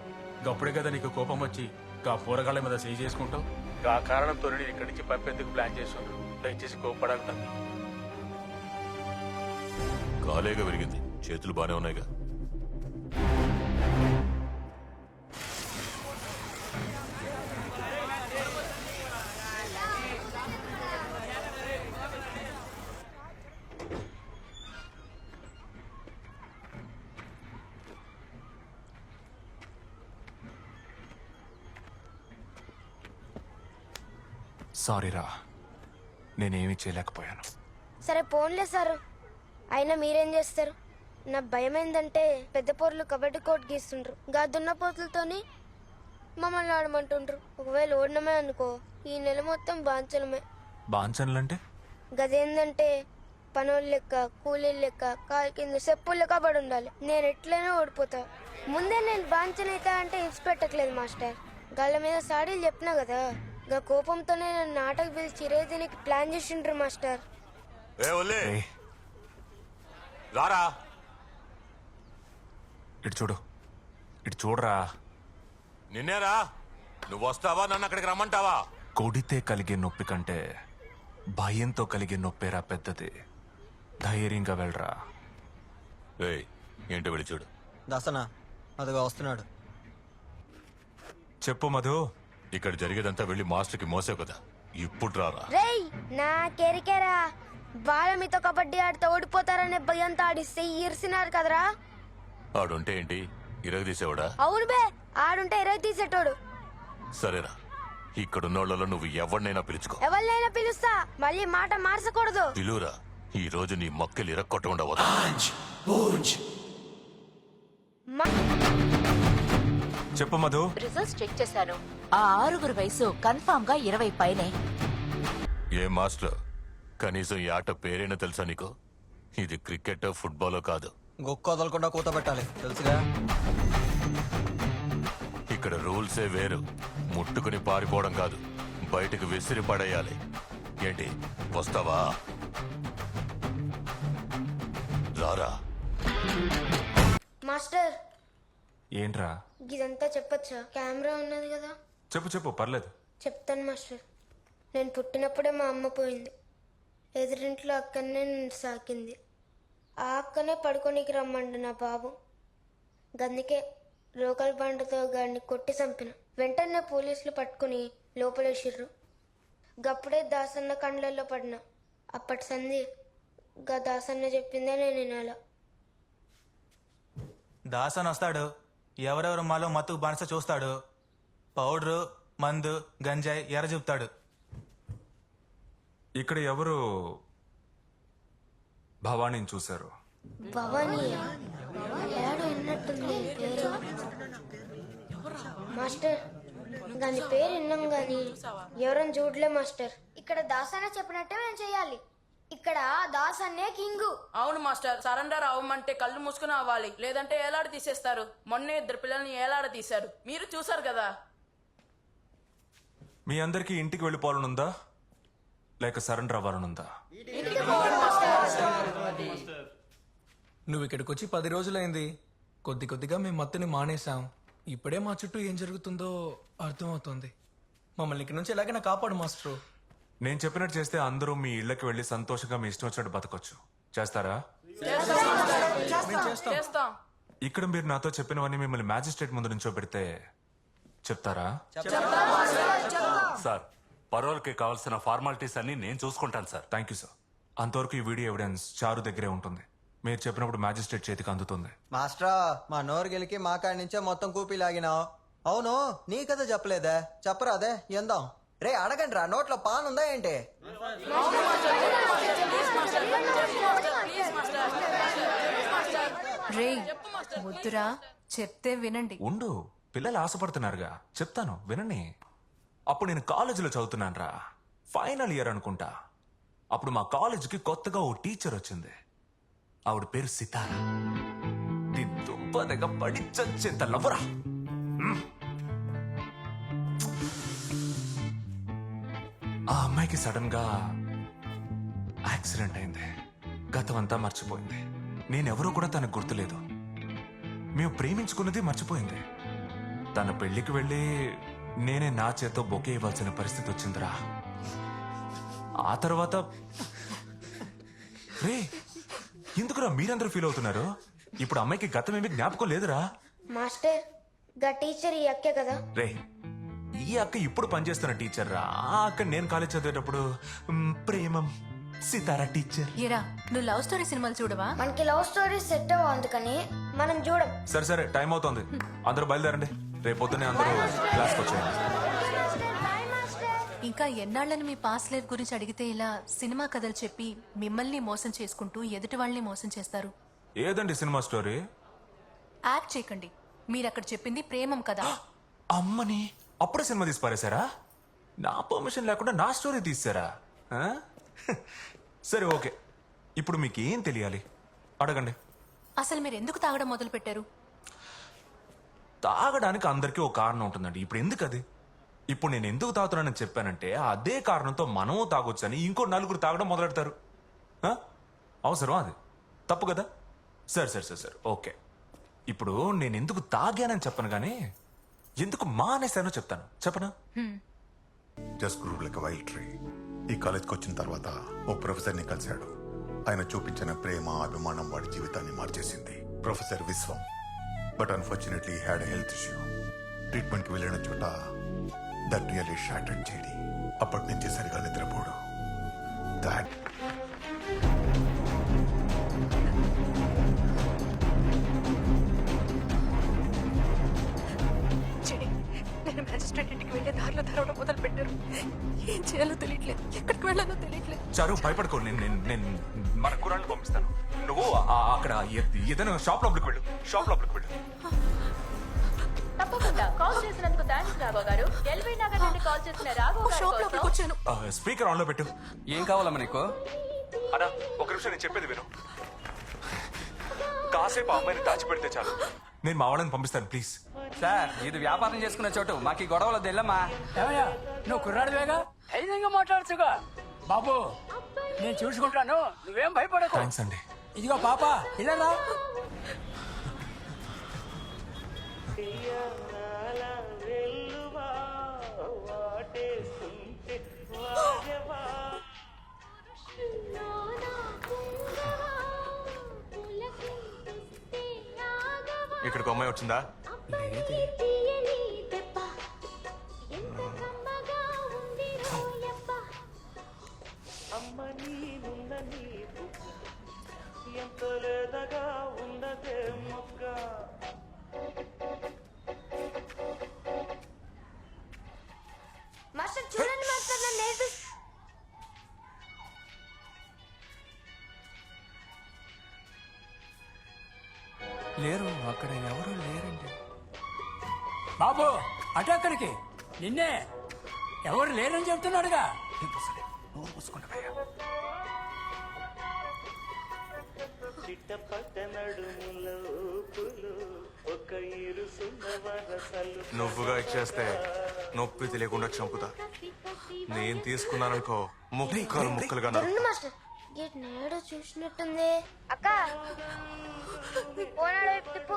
గప్పుడే కదా నీకు కోపం వచ్చి గా పూరగాళ్ళ మీద చేయి చేసుకుంటావు. గా కారణంతో నేను ఇక్కడి నుంచి పంపేందుకు ప్లాన్ చేస్తున్నాను. దయచేసి కోపపడాలి తప్ప. కాలేగా విరిగింది. చేతులు బానే ఉన్నాయిగా. సారీరా, నేనేమీ చేయలేకపోయాను. సరే పోన్లే సార్, అయినా మీరేం చేస్తారు? నా భయం ఏంటంటే పెద్ద పోర్లు కబడ్డీ కోర్టు గీస్తుండ్రు, గా దున్నపోతులతోని మమ్మల్ని ఆడమంటుండ్రు. ఒకవేళ ఓడినమే అనుకో, ఈ నెల మొత్తం బాంచలమే. బాంచన్లంటే? గదేందంటే పనోళ్ళు లెక్క, కూలీలు లెక్క, కాలు కింద చెప్పులు లెక్క పడి ఉండాలి. నేను ఎట్లయినా ఓడిపోతా. ముందే నేను బాంచనైతా అంటే ఇచ్చి పెట్టట్లేదు మాస్టర్. గళ్ళ మీద సాడీలు చెప్పినా కదా, గా కోపంతోనే నన్ను ఆటకు పిలిచి రేజీనికి ప్లాన్ చేసిండ్రు మాస్టర్. రారా, ఇటు చూడు, ఇటు చూడరా. నిన్నేరా, నువ్వు వస్తావా నన్ను అక్కడికి రమ్మంటావా? కొడితే కలిగే నొప్పి కంటే భయంతో కలిగే నొప్పేరా పెద్దది. ధైర్యంగా వెళ్ళరా. ఏంటో వెళ్ళి చూడు. దసనా అదిగో వస్తున్నాడు. చెప్పు మధు. ఇక్కడ జరిగేదంతా వెళ్ళి మాస్టర్కి మోసావు కదా, ఇప్పుడు రారా. రేయ్ నా కెరికెరా, బాల మీతో కబడ్డీ ఆడితే ఓడిపోతారనే భయంతో ఆడిస్తే ఇరిసినారు కదరా. ఆడుంటే ఏంటి, ఇరగదీసేవాడా? అవును బే, ఆడుంటే ఇరగ తీసేటోడు. సరేరా, ఇక్కడున్నోళ్లలో నువ్వు ఎవరినైనా పిలుచుకో. ఎవరినైనా పిలుస్తా, మళ్ళీ మాట మార్చకూడదు. పిలువురా, ఈ రోజు నీ మక్కలు ఇరక్కొట్టకుండా వదలు. చెప్పు మధు. రిజల్ట్స్ చెక్ చేశాను. ఆ 6 వయసు కన్ఫామ్ గా 20 పైనే. ఏ మాస్టర్, కనీసం ఈ ఆట పేరైనా తెలుసా నీకు? ఇది క్రికెట్ ఫుట్బాల్ కాదు. గొక్క వదలకుండా కూతబెట్టాలి, తెలుసుగా. ఇక్కడ రూల్సే వేరు. ముట్టుకుని పారిపోవడం కాదు, బయటకు విసిరి పడేయాలి. ఏంటి, వస్తావా? రారా. మాస్టర్, ఏంట్రా? ఇదంతా చెప్పచ్చా? కెమెరా ఉన్నది కదా. చెప్పు చెప్పు, పర్లేదు. చెప్తాను మాస్టర్. నేను పుట్టినప్పుడే మా అమ్మ పోయింది. ఎదురింట్లో అక్కనే నన్ను సాకింది. ఆ అక్కనే పడుకోనికి రమ్మండు నా బాబు. గందుకే రోకల్ బండతో గాడిని కొట్టి చంపిన. వెంటనే పోలీసులు పట్టుకుని లోపలేసిర్రు. గప్పుడే దాసన్న కండ్లల్లో పడినా. అప్పటి సంధి గా దాసన్న చెప్పిందే నేను వినాల. దాసన్ వస్తాడు, ఎవరెవరు మాలో మత్తు బానిస చూస్తాడు. పౌడరు, మందు, గంజాయి ఎర్ర చూపుతాడు. ఇక్కడ ఎవరు భవానీని చూశారు? భవానీ ఏడో విన్నట్టుంది పేరు. మాస్టర్, దాని పేరు విన్నాం గాని ఎవరైనా చూడలే మాస్టర్. ఇక్కడ దాసన్న చెప్పినట్టే మేము చేయాలి. ఇక్కడ దాసన్నే కింగు. అవును మాస్టర్, సరెండర్ అవ్వమంటే కళ్ళు మూసుకుని అవ్వాలి, లేదంటే ఏలాడ తీసేస్తారు. మొన్నే 2 పిల్లల్ని ఏలాడ తీశారు, మీరు చూసారు కదా. మీ అందరికీ ఇంటికి వెళ్ళిపోవాలనుందా లేక సరెండర్ అవ్వాలనుందా? నువ్వు ఇక్కడికి వచ్చి 10 రోజులైంది. కొద్ది కొద్దిగా మేము మత్తుని మానేశాం. ఇప్పుడే మా చుట్టూ ఏం జరుగుతుందో అర్థమవుతోంది. మమ్మల్ని ఇక్కడి నుంచి ఎలాగైనా కాపాడు మాస్టరు. నేను చెప్పినట్టు చేస్తే అందరూ మీ ఇళ్ళకి వెళ్ళి సంతోషంగా మీ ఇష్టం వచ్చినట్టు బతకొచ్చు. చేస్తారా? చేస్తాం. ఇక్కడ మీరు నాతో చెప్పినవన్నీ మిమ్మల్ని మ్యాజిస్ట్రేట్ ముందు నుంచో పెడితే చెప్తారా? సార్, పరోల్కి కావాల్సిన ఫార్మాలిటీస్ అన్ని నేను చూసుకుంటాను సార్. Thank you sir. అంతవరకు ఈ వీడియో ఎవిడెన్స్ చారు దగ్గరే ఉంటుంది. మీరు చెప్పినప్పుడు మ్యాజిస్ట్రేట్ చేతికి అందుతుంది. మాస్టరా, మా నోరు గెలికి మా కాడి నుంచే మొత్తం కూపీ లాగినావు. అవును, నీ కథ చెప్పలేదే, చెప్పరాదే ఎందాం. రే అడగండి రా, నోట్లో పాన్ ఉందా ఏంటి? రే వద్దురా, చెప్తే వినండి. ఉండు, పిల్లలు ఆశపడుతున్నారుగా, చెప్తాను వినండి. అప్పుడు నేను కాలేజీలో చదువుతున్నాను రా, ఫైనల్ ఇయర్ అనుకుంటా. అప్పుడు మా కాలేజీకి కొత్తగా ఓ టీచర్ వచ్చింది. ఆవిడ పేరు సితారా. దుంపదగా పడి చచ్చేంత లవ్వరా. ఆ అమ్మాయికి సడన్ గా యాక్సిడెంట్ అయింది. గతం అంతా మర్చిపోయింది. నేనెవరో కూడా తనకు గుర్తులేదు. మేము ప్రేమించుకున్నది మర్చిపోయింది. తన పెళ్లికి వెళ్ళి నేనే నా చేత్తో బొకే ఇవ్వాల్సిన పరిస్థితి వచ్చిందిరా. ఆ తర్వాత రే, ఎందుకురా మీరందరూ ఫీల్ అవుతున్నారు? ఇప్పుడు అమ్మాయికి గతం ఏమి జ్ఞాపకం లేదురా. మాస్టర్, గా టీచర్ ఈ అక్కే కదా. రే, ఈ అక్క ఇప్పుడు పనిచేస్తున్న టీచర్ రా. ఆ అక్క నేను కాలేజ్ చదివేటప్పుడు ప్రేమం సితారా టీచర్. ఏరా, నువ్వు లవ్ స్టోరీ సినిమాలు చూడవా? మనకి లవ్ స్టోరీ సెట్ అవ్వ, అందుకని మనం చూడం. సరే సరే, టైం అవుతోంది, అందరూ బయలుదేరండి. రేపొద్దునే అందరూ క్లాస్కి వచ్చేయండి. ఇంకా ఎన్నాళ్ళని మీ పాస్ట్ లైఫ్ గురించి అడిగితే ఇలా సినిమా కథలు చెప్పి మిమ్మల్ని మోసం చేసుకుంటూ ఎదుటి వాళ్ళని మోసం చేస్తారు? ఏదండి సినిమా స్టోరీ? యాక్ట్ చేయకండి. మీరు అక్కడ చెప్పింది ప్రేమం కదా. అమ్మని అప్పుడే సినిమా తీసి పారేశారా? నా పర్మిషన్ లేకుండా నా స్టోరీ తీసారా? సరే ఓకే, ఇప్పుడు మీకు ఏం తెలియాలి అడగండి. అసలు మీరు ఎందుకు తాగడం మొదలు పెట్టారు? తాగడానికి అందరికీ ఒక కారణం ఉంటుందండి. ఇప్పుడు ఎందుకు అది? ఇప్పుడు నేను ఎందుకు తాగుతున్నానని చెప్పానంటే అదే కారణంతో మనము తాగొచ్చని ఇంకో నలుగురు తాగడం మొదలెడతారు. అవసరం అది? తప్పు కదా? సరే సరే సరే సరే ఓకే. ఇప్పుడు నేను ఎందుకు తాగానని చెప్పను కానీ ఎందుకు మానేశానో చెప్తాను. చెప్పనా? Just grew like wild tree. ఈ కాలేజ్కి వచ్చిన తర్వాత ఓ ప్రొఫెసర్ని కలిశాడు. ఆయన చూపించిన ప్రేమ అభిమానం వాడి జీవితాన్ని మార్చేసింది. Professor Vishwam. But unfortunately had a health issue. ట్రీట్మెంట్కి వెళ్ళిన చోట దట్ రియల్లీ షాటర్డ్ చేడి. అప్పటి నుంచి సరిగా నిద్రపోడు. దాట్ నేను మ్యాజిస్ట్రేట్ ఇంటికి వెళ్ళే దారిలో తెరవడం మొదలు పెట్టారు. ఏం చేయాలో తెలియట్లేదు, ఎక్కడికి వెళ్ళాలో తెలియట్లేదు. చారు భయపడుకో, నేను మన కురాన్ని పంపిస్తాను. నువ్వు అక్కడ ఏదైనా షాప్ లోపలికి వెళ్ళు. షాప్ లోపలికి వెళ్ళు. తప్పకుండా. కాల్ చేసినందుకు థాంక్స్ రాఘవ గారు. ఎల్బీ నగర్ నుండి కాల్ చేసిన రాఘవ గారు కోసం స్పీకర్ ఆన్ లో పెట్టు. ఏం కావాలమ్మా నీకు? అన్నా ఒక నిమిషం, నేను చెప్పేది విను. కాసేపు ఆ అమ్మాయిని దాచిపెడితే చాలు, నేను మా వాళ్ళని పంపిస్తాను ప్లీజ్. సార్ ఇది వ్యాపారం చేసుకునే చోటు, మాకు ఈ గొడవలు తెల్లమ్మా. ఏమయ్యా నువ్వు కుర్రాడివేగా, ధైర్యంగా మాట్లాడచ్చుగా. బాబు నేను చూసుకుంటాను, నువ్వేం భయపడకు. థ్యాంక్స్ అండి. ఇదిగో పాప ఇలా ఇక్కడికి అమ్మాయి వచ్చిందా? మాస్టర్ చూడండి మాస్టర్, నన్ను నేర్పి. లేరు, అక్కడ ఎవరు లేరండి. బాబు అటక్కడికి నిన్నే ఎవరు లేరని చెప్తున్నాడుగా. నువ్వుగా ఇచ్చేస్తే నొప్పి తెలియకుండా చంపుతా. నేను తీసుకున్నాననుకో ముక్కలు ముక్కలుగా చూడండి మాస్టర్, గేట్ నేడు చూసినట్టుంది. అక్క పోనాడు వైపు తిప్పు.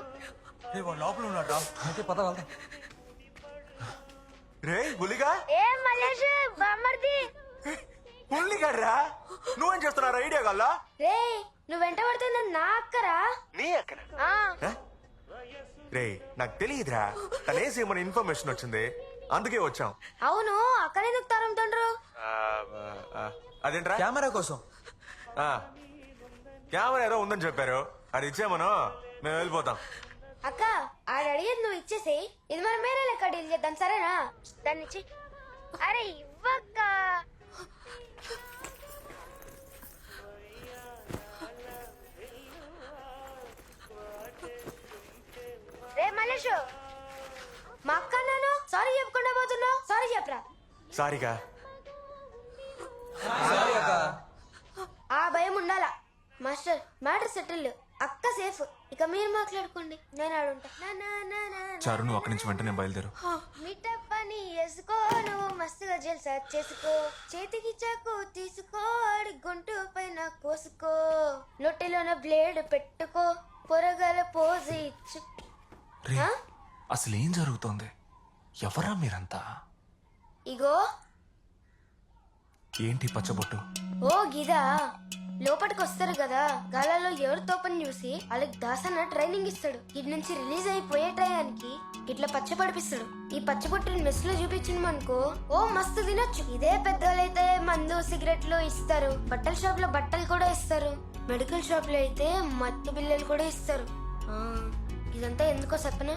లోపల ఉన్నాడా? అయితే పద వెళ్దాం. రే గులిగా, ఏ మల్లేష్ బామ్మర్ది. గులిగాడ్రా, నువ్వేం చేస్తున్నారా? ఐడియా కల్లా రే నువ్వు వెంట పడుతుంది నా అక్కరా. నీ అక్కడ రే నాకు తెలియదురా, తనేసి మన ఇన్ఫర్మేషన్ వచ్చింది అందుకే వచ్చాం. అవును అక్కనే ఎందుకు తరుముతుండ్రు? అదేంట్రా? కెమెరా కోసం. కెమెరా ఏదో ఉందని చెప్పారు, అది ఇచ్చేమను మేము వెళ్ళిపోతాం. అక్క ఆడ అడిగేది నువ్వు ఇచ్చేసేయి, ఇది మనం వేరే లెక్క డీల్ చేద్దాం సరేనా? దాన్ని ఇచ్చి. అరే ఇవ్వక్క. రే మల్లేష్, మా అక్క నాను సారీ చెప్పకుండా పోతున్నావు, సారీ చెప్పరా. సారీగా. ఆ భయం ఉండాలా మాస్టర్. మ్యాటర్ సెటిల్, అక్క సేఫ్, ఇక మీరు మాట్లాడుకోండి, నేను ఆడుంటా. చారు నువ్వు అక్కడి నుంచి వెంటనే బయలుదేరు. మీటప్ పని వేసుకో, నువ్వు మస్తుగా జల్సా చేసుకో, చేతికి చాకు తీసుకో, ఆడి గొంతు పైన కోసుకో, నొట్టిలోన బ్లేడ్ పెట్టుకో, పొరగల పోజు ఇచ్చు. అసలు ఏం జరుగుతోంది? ఎవరా మీరంతా? ఇగో ఏంటి పచ్చబొట్టు? ఓ గిదా, లోపలికి వస్తారు కదా, గాలలో ఎవరి తోపని చూసి వాళ్ళకి దాసన్న ట్రైనింగ్ ఇస్తాడు. ఇటు నుంచి రిలీజ్ అయిపోయే టయానికి ఇట్లా పచ్చ పడిపిస్తాడు. ఈ పచ్చబొట్టుని మెస్ లో చూపించినమనుకో ఓ మస్తు తినొచ్చు. ఇదే పెద్దోళ్ళైతే మందు సిగరెట్లు ఇస్తారు, బట్టల షాప్ లో బట్టలు కూడా ఇస్తారు, మెడికల్ షాప్ లో అయితే మత్తు బిల్లలు కూడా ఇస్తారు. ఇదంతా ఎందుకో చెప్పనా?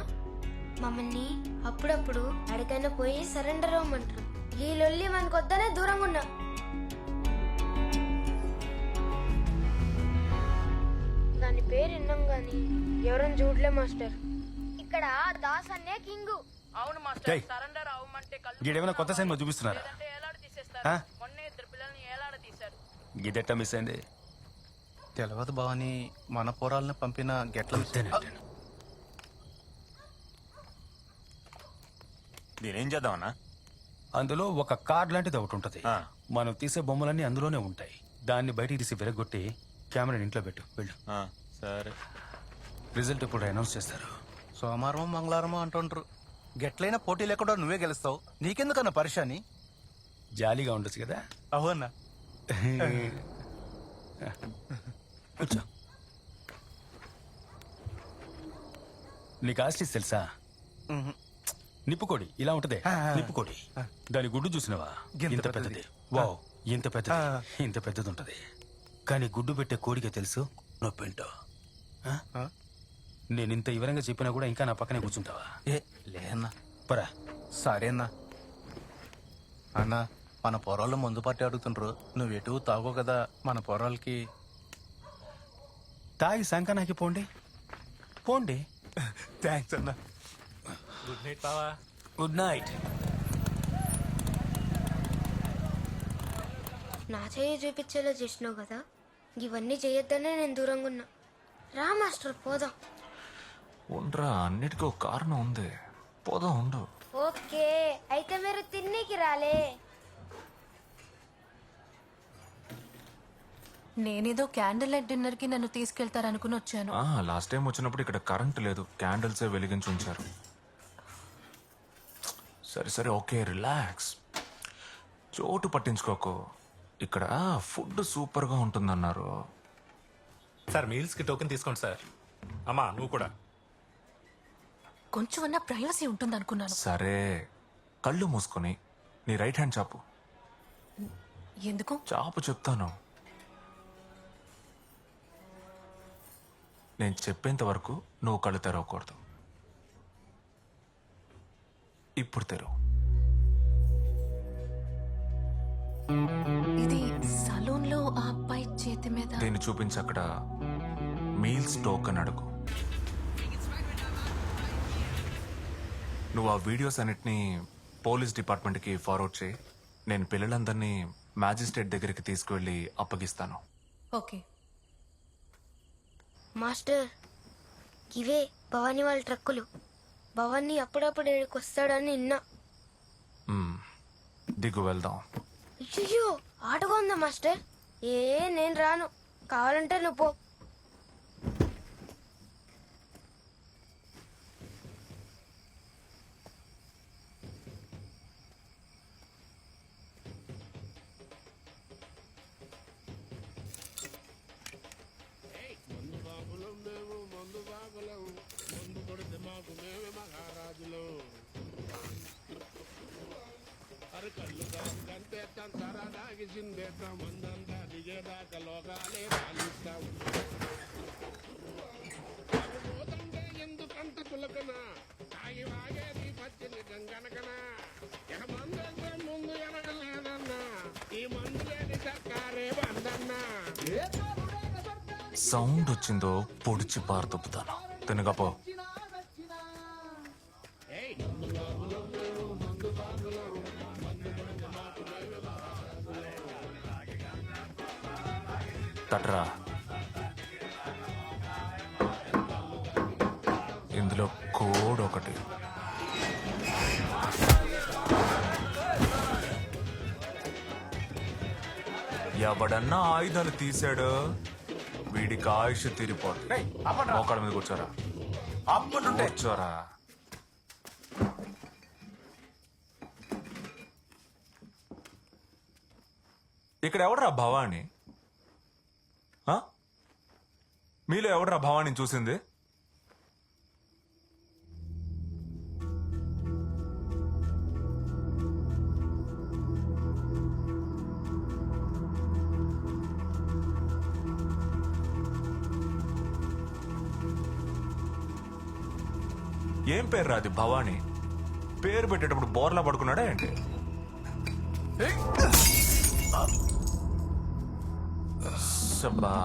మమ్మల్ని అప్పుడప్పుడు ఎక్కడికైనా పోయి సరెండర్ అవ్వమంటారు. ఈ లొల్లి మనకొద్దనే దూరంగా ఉన్నా. దాని పేరు విన్నాం గాని ఎవరైనా చూడలే మాస్టర్. ఇక్కడ దాస్ అనే కింగు. అవును ఏయ్. మాస్టర్, సరెండర్ అవ్వమంటే కళ్ళు గీడేమైనా కొత్త సినిమా చూపిస్తున్నారా లేదంటే ఏలాడ తీసేస్తారు. ఆ? మొన్నే ఇద్దరు పిల్లల్ని ఏలాడ తీశారు. గిదెట్టా మిస్ అయింది తెలవదు బావని మన పోరాలను పంపిన గెట్ల నేనేం చేద్దామన్నా? అందులో ఒక కార్డ్ లాంటిది ఒకటి ఉంటది. మనం తీసే బొమ్మలన్నీ అందులోనే ఉంటాయి. దాన్ని బయటికి తీసి విరగొట్టి కెమెరాని ఇంట్లో పెట్టు. వెళ్ళు. సరే. రిజల్ట్ ఇప్పుడు అనౌన్స్ చేస్తారు. సోమవారం మంగళవారం అంటుండ్రు. గెట్లైనా పోటీ లేకుండా నువ్వే గెలుస్తావు. నీకెందుకన్నా పరిశాని? జాలీగా ఉండొచ్చు కదా. అవునా? కూర్చో. నీకు ఆస్టిస్ తెలుసా? నిప్పుకోడి ఇలా ఉంటదే. నిప్పుకోడి దాని గుడ్డు చూసినవా? ఇంత పెద్దది. వావ్, ఇంత పెద్దది. ఇంత పెద్దది ఉంటది. కానీ గుడ్డు పెట్టే కోడికే తెలుసు నొప్పింటో. నేను ఇంత వివరంగా చెప్పినా కూడా ఇంకా నా పక్కనే కూర్చుంటావా? లేదన్నా. పరా. సరేనా అన్నా, మన పొరాళ్ళు ముందు పట్టి అడుగుతుండ్రు. నువ్వు ఎటు తాగో కదా మన పొరాలకి. తాగి సంకనాకి పోండి పోండి. థ్యాంక్స్ అన్నా. గుడ్ నైట్ బావా. Good night. నా చెయ్యి చూపించేలా చేసినావు కదా, ఇవన్నీ చేయొద్దనే నేను దూరంగా ఉన్నా. రా మాస్టర్ పోదాం. ఉండరా, అన్నిటికీ ఒక కారణం ఉంది. పోదాం, ఉండు. ఓకే, అయితే మీరు తిన్నీకి రాలే. నేనేదో క్యాండిల్ లైట్ డిన్నర్ కి నన్ను తీసుకెళ్తారనుకుని వచ్చాను. లాస్ట్ టైం వచ్చినప్పుడు ఇక్కడ కరెంట్ లేదు, క్యాండిల్సే వెలిగించి ఉంచారు. సరే సరే, ఓకే, రిలాక్స్. చోటు పట్టించుకోకు. ఇక్కడ ఫుడ్ సూపర్ గా ఉంటుందన్నారు. సార్ మీల్స్ కి టోకెన్ తీసుకోండి సార్. అమ్మా నువ్వు కూడా. కొంచెం అన్నా ప్రైవసీ ఉంటుంది అనుకున్నాను. సరే, కళ్ళు మూసుకొని నీ రైట్ హ్యాండ్ చాపు. ఎందుకు? చాపు చెప్తాను. నేను చెప్పేంత వరకు నువ్వు కళ్ళు తెరవకూడదు. ఇప్పుడు తెరవు. ఇది సలూన్ లో ఆ అబ్బాయి చేతి మీద. దీన్ని చూపించి అక్కడ మీల్స్ టోకెన్ అడుగు. నువ్వు ఆ వీడియోస్ అన్నిటినీ పోలీస్ డిపార్ట్మెంట్కి ఫార్వర్డ్ చేయి. నేను పిల్లలందరినీ మ్యాజిస్ట్రేట్ దగ్గరికి తీసుకువెళ్ళి అప్పగిస్తాను. ఓకే మాస్టర్, ఇవే భవానీ వాళ్ళ ట్రక్కులు. భవానీ అప్పుడప్పుడు ఇక్కడికి వస్తాడని విన్నా. దిగు, వెళ్దాం. అయ్యో, ఆటగా ఉందా మాస్టర్? నేను రాను, కావాలంటే నువ్వు పో. సౌండ్ వచ్చిందో పొడిచి పారదొప్పుతాను. తినగపో. తట్రా. ఇందులో కోడ్ ఒకటి. ఎవడన్నా ఆయుధాలు తీశాడు, వీడికి ఆయుష్ తీరిపోతుంది. మోకాళ్ళ మీద కూర్చోరా. కూర్చోరా. ఇక్కడ ఎవడరా భవాని? మీలో ఎవడరా భవాని చూసింది? ఏం పేరు రాది భవాని? పేరు పెట్టేటప్పుడు బోర్లా పడుకున్నాడా ఏంటి? సబ్బా.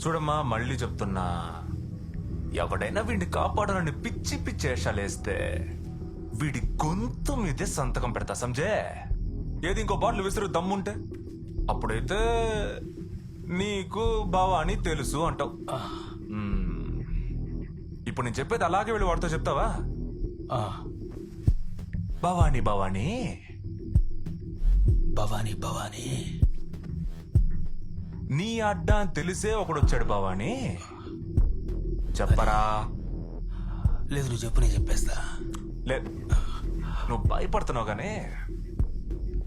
చూడమ్మా మళ్ళీ చెప్తున్నా, ఎవడైనా వీడిని కాపాడాలని పిచ్చి పిచ్చి వేషాలేస్తే వీడి గొంతు మీదే సంతకం పెడతా సంజే. ఏది ఇంకో బాటిల్ విసిరు దమ్ముంటే అప్పుడైతే నీకు బావా అని తెలుసు అంటావు. ఇప్పుడు నేను చెప్పేది అలాగే వెళ్ళి వాడితో చెప్తావా? భవానీ భవానీ భవానీ భవానీ నీ అడ్డా అని తెలిసే ఒకడు వచ్చాడు భవానీ. చెప్పరా? లేదు, నువ్వు చెప్పు, నేను చెప్పేస్తా. లేదు, నువ్వు భయపడుతున్నావు గానీ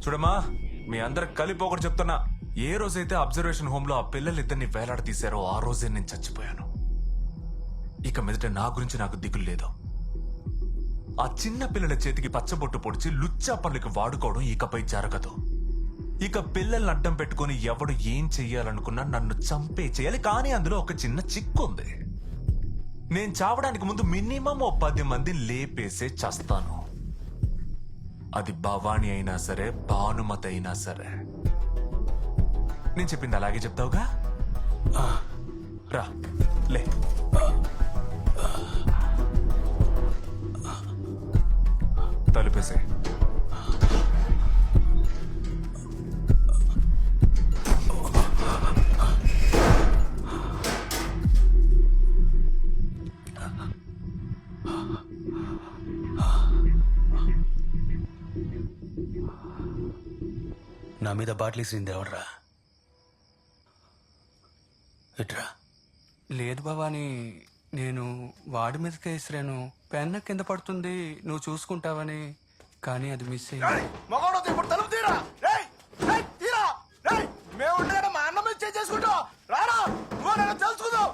చూడమ్మా, మీ అందరికి కలిపి ఒకటి చెప్తున్నా. ఏ రోజైతే అబ్జర్వేషన్ హోమ్ లో ఆ పిల్లలిద్దరిని వేలాడ తీశారో ఆ రోజే నేను చచ్చిపోయాను. ఇక మీదట నా గురించి నాకు దిగులు లేదు. ఆ చిన్న పిల్లల చేతికి పచ్చబొట్టు పొడిచి లుచ్చా పనులకి వాడుకోవడం ఇకపై జరగదు. ఇక పిల్లల్ని అడ్డం పెట్టుకుని ఎవడు ఏం చెయ్యాలనుకున్నా నన్ను చంపే చేయాలి. కానీ అందులో ఒక చిన్న చిక్కు ఉంది. నేను చావడానికి ముందు మినిమం 10 మంది లేపేసే చస్తాను. అది భవానీ అయినా సరే, భానుమతి అయినా సరే. నేను చెప్పింది అలాగే చెప్తావుగా? రా, లే. తలుపేసే. నా మీద బాటిల్ ఇసింది ఎవడరా? ఇట్రా. లేదు భవాని, నేను వాడి మీదకే ఇసిరాను. పెన్న కింద పడుతుంది, నువ్వు చూసుకుంటావని. కానీ అది మిస్ అయింది. మగోడు ఇప్పుడు తలుపు తీరా. తీరా. మేము ఉండగా మా అన్న మీద చేసుకుంటావు. రారా, నువ్వు నన్ను తెలుసుకుందావు.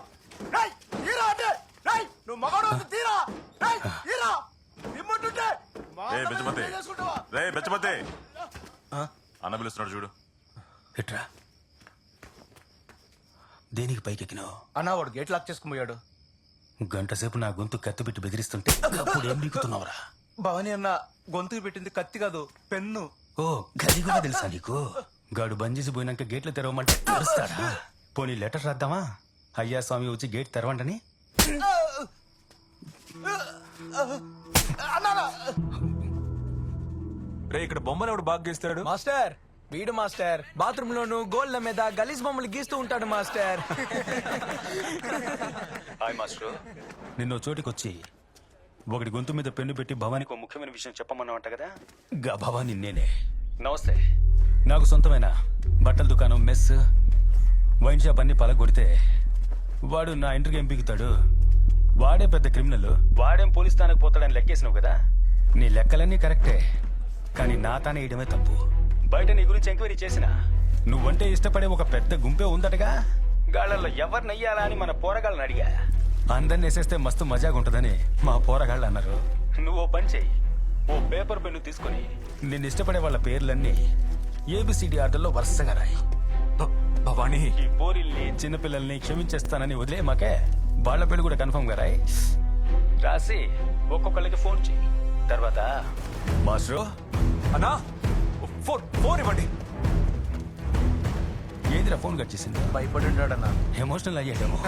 తీరా అంటే నువ్వు మగోడు తీరా. తీరా ఇమ్మంటుంటే బెచ్చమతే అన్న పిలుస్తున్నాడు చూడు. ఇట్రా. దేనికి పైకెక్కినావు? అన్నా వాడు గేట్ లాక్ చేసుకుని పోయాడు. గంట సేపు నా గొంతు కత్తి పెట్టి బెదిరిస్తుంటే అప్పుడు ఏం నీకుతున్నావురా? భవానీ అన్న గొంతుకు పెట్టింది కత్తి కాదు, పెన్ను. ఓ, గది కూడా తెలుసా నీకు? గాడు బంద్ చేసి పోయినాక గేట్లు తెరవమంటే తెరుస్తాడా? పోనీ లెటర్ రాద్దామా? అయ్యా స్వామి వచ్చి గేట్ తెరవంటని. రే, ఇక్కడ బొమ్మలు ఎవడు బాగా గీస్తాడు? మాస్టర్, వీడు మాస్టర్. బాత్రూమ్ లోను గోల్డ్ల మీద గలీజ్ బొమ్మలు గీస్తూ ఉంటాడు మాస్టర్. Hi master. నిన్న చోటికొచ్చి ఒకటి గొంతు మీద పెన్ను పెట్టి భవానికి ఒక ముఖ్యమైన విషయం చెప్పమన్నావంట కదా? గా భవాని నేనే. నమస్తే. నాకు సొంతమైన బట్టల దుకాణం, మెస్, వైన్ షాప్ అన్ని పలగొడితే వాడు నా ఇంటికి ఏం పీకుతాడు? వాడే పెద్ద క్రిమినల్, వాడేం పోలీస్ స్థానానికి పోతాడని లెక్కేసినావు కదా? నీ లెక్కలన్నీ కరెక్టే, కానీ నా తానే వేయడమే తప్పు. బయట నీ గురించి ఎంక్వైరీ చేసినా నువ్వంటే ఇష్టపడే ఒక పెద్ద గుంపే ఉందటగా. గాళ్ళల్లో ఎవరినయ్యాలా అని మన పోరగాళ్ళని అడిగా. అందరిని వేసేస్తే మస్తు మజాగా ఉంటుందని మా పోరగాళ్ళు అన్నారు. నువ్వు ఓ పని చెయ్యి, ఓ పేపర్ పెన్ను తీసుకుని నిన్ను ఇష్టపడే వాళ్ళ పేర్లన్నీ ఏబిసిడి ఆర్డర్లో వరుసగా రాయి. భవానీ, ఈ పోరిల్ని చిన్నపిల్లల్ని క్షమించేస్తానని వదిలే మాకే. వాళ్ళ పేర్లు కూడా కన్ఫర్మ్ గా రాయి. రాసి ఒక్కొక్కళ్ళకి ఫోన్ చెయ్యి. తర్వాత మాస్టరు అన్నా ఫోన్ ఇవ్వండి. ఏదిరా ఫోన్ కట్ చేసింది? భయపడి ఉంటాడన్నా. ఎమోషనల్ అయ్యాడేమో.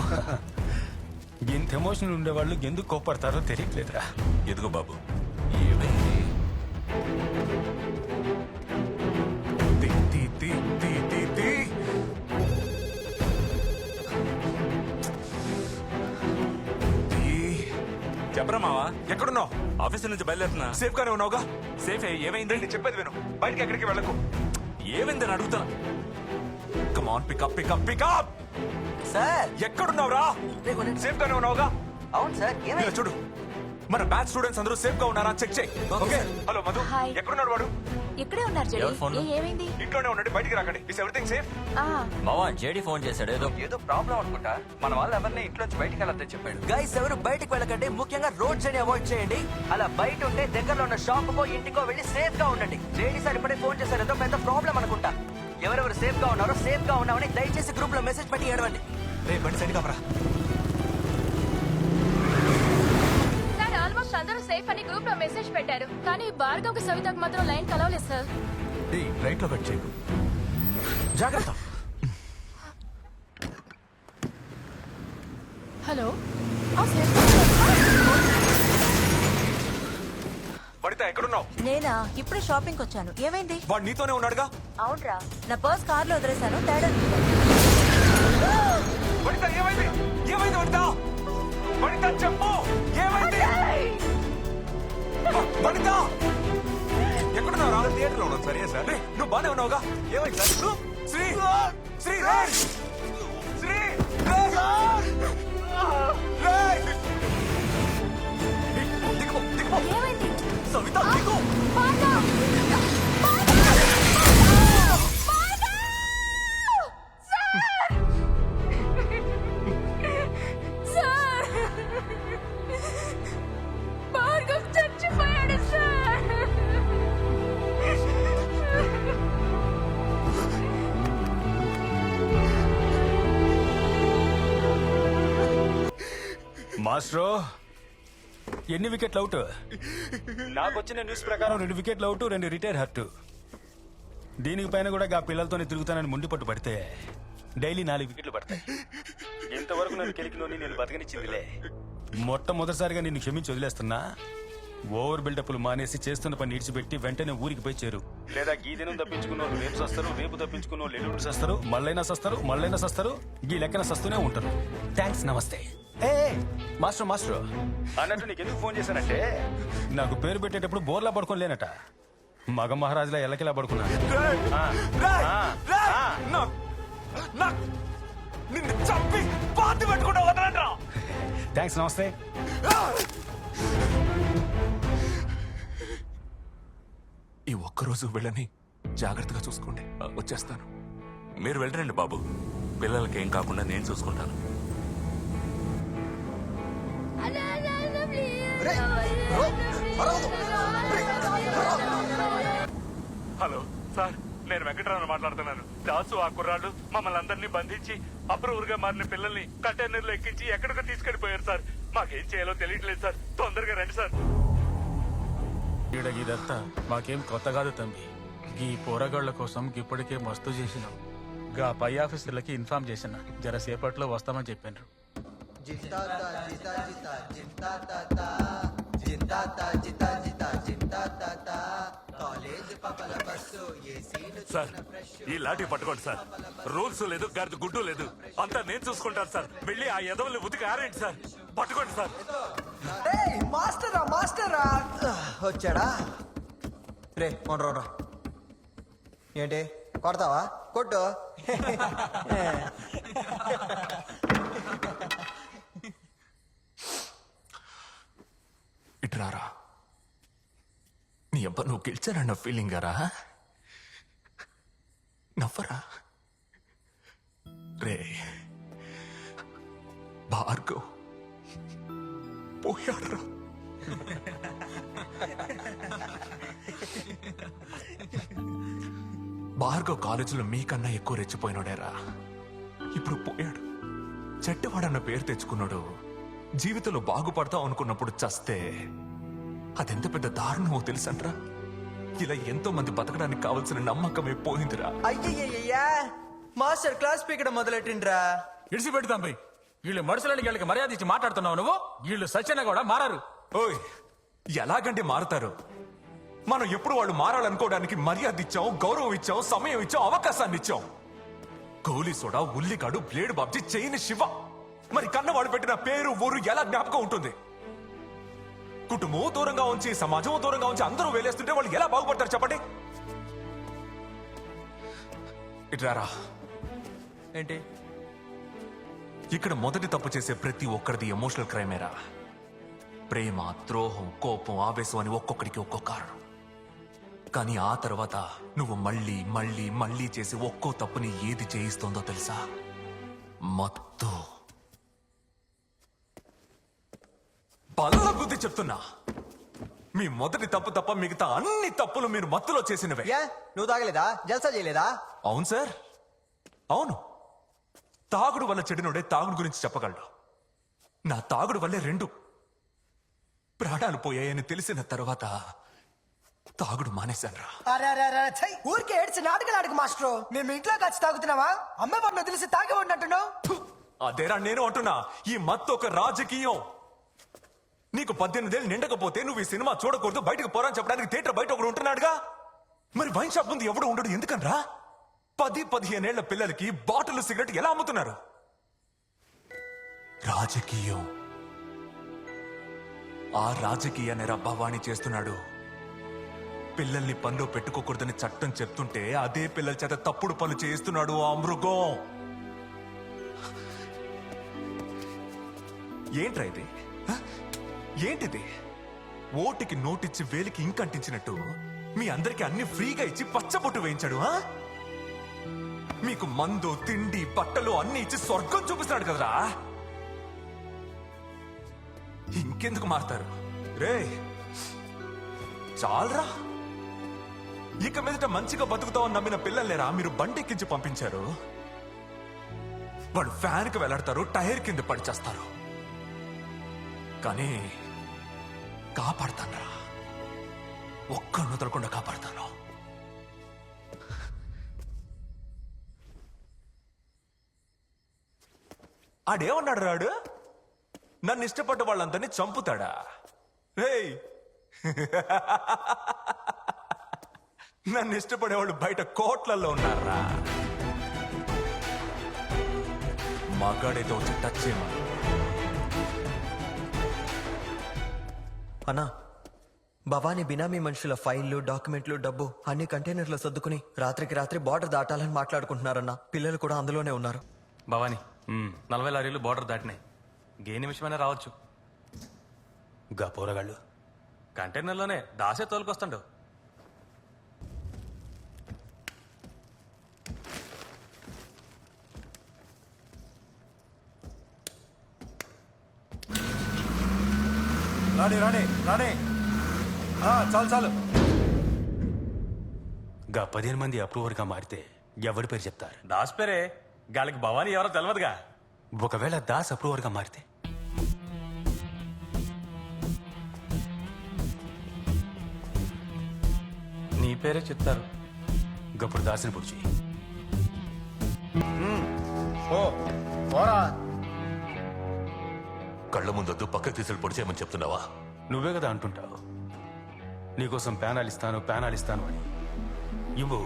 ఇంత ఎమోషనల్ ఉండేవాళ్ళు ఎందుకు కోపడతారో తెలియట్లేదురా. ఎదుగో బాబు, ఏమైంది? చెప్పరా మావా, ఎక్కడున్నావు? ఆఫీస్ నుంచి బయలుదేరుతున్నా. సేఫ్ గానే ఉన్నావుగా? సేఫ్ ఏమైంది? చెప్పేది విను, బయటికి ఎక్కడికి వెళ్ళకు. ఏమైందని అడుగుతాను. Come on, pick up pick up pick up. Sir ఎక్కడున్నావురా? సేఫ్ గానే ఉన్నావుగా? అవును సార్. ఇలా చూడు, మన బ్యాచ్ స్టూడెంట్స్ అందరూ సేఫ్ గా ఉన్నారా చెక్ చేయి. ఓకే. Hello Madhu, hi. ఎక్కడున్నాడు వాడు? ఇక్కడే ఉన్నారు జడి. ఏమైంది? ఇంట్లోనే ఉండండి, బయటికి రాకండి. Is everything safe? మావా, జేడీ ఫోన్ చేశాడు. ఏదో ప్రాబ్లం అనుకుంటా. మన వాళ్ళు ఎవరిని ఇంట్లోంచి బయటికి వెళ్ళొద్దని చెప్పాడు. గైస్, ఎవరు బయటకు వెళ్ళకండి. ముఖ్యంగా రోడ్స్ అని అవాయిడ్ చేయండి. అలా బయట ఉంటే దగ్గరలో ఉన్న షాపుకో ఇంటికో వెళ్ళి సేఫ్ గా ఉండండి. జేడీ సార్ ఇప్పుడే ఫోన్ చేశారు, ఏదో పెద్ద ప్రాబ్లం అనుకుంటా. ఎవరెవరు సేఫ్ గా ఉన్నారో సేఫ్ గా ఉన్నామని దయచేసి గ్రూప్ లో మెసేజ్ పెట్టి ఏడవండి. రే బండి సైడ్ కాపరా. సార్, ఆల్మోస్ట్ అందరూ సేఫ్ అని గ్రూప్ లో మెసేజ్ మెసేజ్ పెట్టారు కానీ భార్గవ్ సవితకు మాత్రం లైన్ కలవలేదు సార్. రైట్ లో కట్ చేయకు. జాగ్రత్త. హలో వనిత ఎక్కడున్నావు? నేనా ఇప్పుడే షాపింగ్ వచ్చాను. ఏమైంది? వాడు నీతోనే ఉన్నాడుగా. అవునరా, నా పర్స్ కార్ లో వదిలేశాను. తేడా వనిత ఏమైంది? ఏమైంది వనిత? వనిత చెప్పు, ఏమైంది? వనిత ఎక్కడున్నావు? థియేటర్ లో ఉన్నావు. సరే సార్, నువ్వు బానే ఉన్నావుగా? ఏమైంది సార్? శ్రీ శ్రీ శ్రీ దిగు దిగు. సవిత దిగు. సార్ భార్గవ్ చచ్చిపోయాడు సార్. మాస్ట్రో, ఎన్ని వికెట్లు అవుట్? నాకు వచ్చిన న్యూస్ ప్రకారం 2 వికెట్లు అవుట్, 2 రిటైర్ హర్ట్. దీనికి పైన కూడా ఆ పిల్లలతోనే తిరుగుతానని ముండి పట్టు పడితే డైలీ 4 వికెట్లు పడతాయి. ఇంతవరకు నన్ను కెలికినోని నేను బతకనిచ్చిందిలే. మొట్టమొదటిసారిగా నిన్ను క్షమించి వదిలేస్తున్నా. ఓవర్ బిల్డప్లు మానేసి చేస్తున్న పని ఇడిచిపెట్టి వెంటనే ఊరికి పోయి చేరు. లేదా ఈ దినం తప్పించుకున్నోళ్ళు రేపు సస్తారు, రేపు తప్పించుకున్నోళ్ళు ఎల్లుండి సస్తారు, మళ్ళైనా సస్తారు, ఈ లెక్కన సస్తూనే ఉంటారు. థ్యాంక్స్, నమస్తే. ఏ మాస్టర్ మాస్టర్ అన్నట్టు నీకు ఎందుకు ఫోన్ చేశానంటే, నాకు పేరు పెట్టేటప్పుడు బోర్లా పడుకొని లేనట, మగ మహారాజులా ఎల్లకిలా పడుకున్నాను. నిన్ను చంపి పాతి పెట్టుకుంటా వదలంట్రా. థ్యాంక్స్, నమస్తే. ఈ ఒక్కరోజు వెళ్ళని జాగ్రత్తగా చూసుకోండి. వచ్చేస్తాను. మీరు వెళ్ళరండి బాబు, పిల్లలకి ఏం కాకుండా నేను చూసుకుంటాను. హలో సార్, నేను వెంకటరావు మాట్లాడుతున్నాను. దాసు ఆ కుర్రాళ్ళు మమ్మల్ని అందరినీ బంధించి అప్రూవర్గా మారిన పిల్లల్ని కంటైనర్లో ఎక్కించి ఎక్కడికో తీసుకెళ్లిపోయారు సార్. మాకేం చేయాలో తెలియట్లేదు సార్. తొందరగా రండి సార్. ఈడ ఇదంతా మాకేం కొత్త కాదు తంబి. ఈ పోరగాళ్ల కోసం ఇప్పటికే మస్తు చేసినాం. గా పై ఆఫీసర్లకి ఇన్ఫార్మ్ చేసిన, జరసేపట్లో వస్తామని చెప్పినారు. సార్, ఈ లాఠీ పట్టుకోండి సార్. రూల్స్ లేదు, గర్దు గుడ్డు లేదు, అంతా నేను చూసుకుంటాను సార్. వెళ్ళి ఆ ఎదవల్ని ఉతికి ఆరేంటి సార్. పట్టుకోండి సార్. మాస్టరా వచ్చాడా? రే రా. ఏంటి కొడతావా? కొట్టు. ఇట్రారా. నీ అబ్బా నువ్వు గెలిచారన్న ఫీలింగ్ గారా? నవ్వరా రే. భార్గవ్ పోయాడ్రా. భార్గవ్ కాలేజీలో మీకన్నా ఎక్కువ రెచ్చిపోయినాడేరా. ఇప్పుడు పోయాడు. చెడ్డవాడన్న పేరు తెచ్చుకున్నాడు. జీవితంలో బాగుపడతాం అనుకున్నప్పుడు చస్తే అదెంత పెద్ద దారుణమో తెలుసంట్రా. ఇలా ఎంతో మంది బతకడానికి కావాల్సిన నమ్మకమే పోయిందిరా. అయ్యయ్యా, మాస్టర్ క్లాస్ పీకడం మొదలెట్టిండ్రా. ఇడిసి పెడతాం పోయి. వీళ్ళు మనుషులని వీళ్ళకి మర్యాద ఇచ్చి మాట్లాడుతున్నావు నువ్వు. వీళ్ళు సత్యన కూడా మారారు. ఓయ్, ఎలాగంటే మారుతారు? మనం ఎప్పుడు వాళ్ళు మారాలనుకోవడానికి మర్యాద ఇచ్చాం, గౌరవం ఇచ్చాం, సమయం ఇచ్చాం, అవకాశాన్ని ఇచ్చాం. గోలీ సోడా, ఉల్లికాడు, బ్లేడ్ బాబ్జీ, చైన్ శివ. మరి కన్నవాడు పెట్టిన పేరు ఊరు ఎలా జ్ఞాపకం ఉంటుంది? కుటుంబం దూరంగా ఉంచి, సమాజం దూరంగా ఉంచి అందరూ వేలేస్తుంటే వాళ్ళు ఎలా బాగుపడతారు చెప్పండి? ఇట్రారా. ఏంటి ఇక్కడ మొదటి తప్పు చేసే ప్రతి ఒక్కరిది ఎమోషనల్ క్రైమేరా. ప్రేమ, ద్రోహం, కోపం, ఆవేశం అని ఒక్కొక్కడికి ఒక్కో కారణం. కానీ ఆ తర్వాత నువ్వు మళ్ళీ మళ్ళీ మళ్ళీ చేసి ఒక్కో తప్పుని ఏది చేయిస్తోందో తెలుసా? మత్తు. బల్ల బుద్ధి చెప్తున్నా. మీ మొదటి తప్పు తప్ప మిగతా అన్ని తప్పులు మీరు మత్తులో చేసినవే. నువ్వు తాగలేదా? జల్సా చేయలేదా? అవును సార్, అవును. తాగుడు వల్ల చెడినోడే తాగుడు గురించి చెప్పగలడు. నా తాగుడు వల్లే 2 ప్రాణాలు పోయాయని తెలిసిన తర్వాత తాగుడు మానేశానురా. అరే అరే అరే ఛై! ఊరికే ఏడ్చి నాటకాలు ఆడకు మాస్టర్. మేము ఇంట్లో వచ్చి తాగుతున్నావా? అమ్మ వాళ్ళు తెలిసి తాగి ఉన్నట్టున్నావు. అదేరా నేను అంటున్నా, ఈ మత్తు ఒక రాజకీయం. నీకు 18 ఏళ్ళు నిండకపోతే నువ్వు ఈ సినిమా చూడకూడదు, బయటకు పోరాని చెప్పడానికి థియేటర్ బయట ఒకడు ఉంటున్నాడుగా. మరి వైన్ షాప్ ముందు ఎవడు ఉండడు ఎందుకనరా? 10-15 ఏళ్ల పిల్లలకి బాటిల్ సిగరెట్ ఎలా అమ్ముతున్నారు? రాజకీయం. ఆ రాజకీయాన్ని రా భవానీ చేస్తున్నాడు. పిల్లల్ని పనిలో పెట్టుకోకూడదని చట్టం చెప్తుంటే అదే పిల్లల చేత తప్పుడు పనులు చేస్తున్నాడు ఆ మృగం. ఏంట్రా ఇది? ఏంటిది? ఓటికి నోటిచ్చి వేలికి ఇంకంటించినట్టు మీ అందరికి అన్ని ఫ్రీగా ఇచ్చి పచ్చబొట్టు వేయించాడు. మీకు మందు, తిండి, బట్టలు అన్ని ఇచ్చి స్వర్గం చూపిస్తున్నాడు కదరా. ఇంకెందుకు మారుతారు రే? చాలరా. ఇక మీదట మంచిగా బతుకుతామని నమ్మిన పిల్లలేరా మీరు బండెక్కించి పంపించారు. వాళ్ళు ఫ్యాన్ కి వెళ్లాడతారు, టైర్ కింద పడిచేస్తారు. కానీ కాపాడుతానరా, ఒక్కడిని వదలకుండా కాపాడుతాను. ఆడేమన్నాడు రాడు? నన్ను ఇష్టపడ్డ వాళ్ళందరినీ చంపుతాడా? రేయ్, నన్ను ఇష్టపడేవాళ్ళు బయట కోట్లలో ఉన్నారా? మగాడైతే వచ్చి టచ్ చేయమని. అన్నా, భవానీ బినామీ మనుషుల ఫైళ్లు, డాక్యుమెంట్లు, డబ్బు అన్ని కంటైనర్లో సర్దుకుని రాత్రికి రాత్రి బార్డర్ దాటాలని మాట్లాడుకుంటున్నారన్నా. పిల్లలు కూడా అందులోనే ఉన్నారు. భవానీ 40 లారీలు బార్డర్ దాటినాయి. ఏ నిమిషమైనా రావచ్చు. గా పోరగాళ్ళు కంటైనర్లోనే దాసే తోలుకొస్తాడు. రాణి రాణి రాణి చాలు చాలు. గా 15 మంది అప్రూవర్ గా మారితే ఎవరి పేరు చెప్తారు? దాస్ పేరే. గాలికి భవానీ ఎవరో తెలియదుగా. ఒకవేళ దాస్ అప్రూవర్ గా మారితే నీ పేరే చెప్తారు. గప్పుడు దాసిని పొడిచి కళ్ళ ముందొద్దు, పక్కకు తీసుకెళ్ళి పొడి చేయమని చెప్తున్నావా? నువ్వే కదా అంటుంటావు నీకోసం ప్యానాలు ఇస్తాను అని. ఇవ్వు.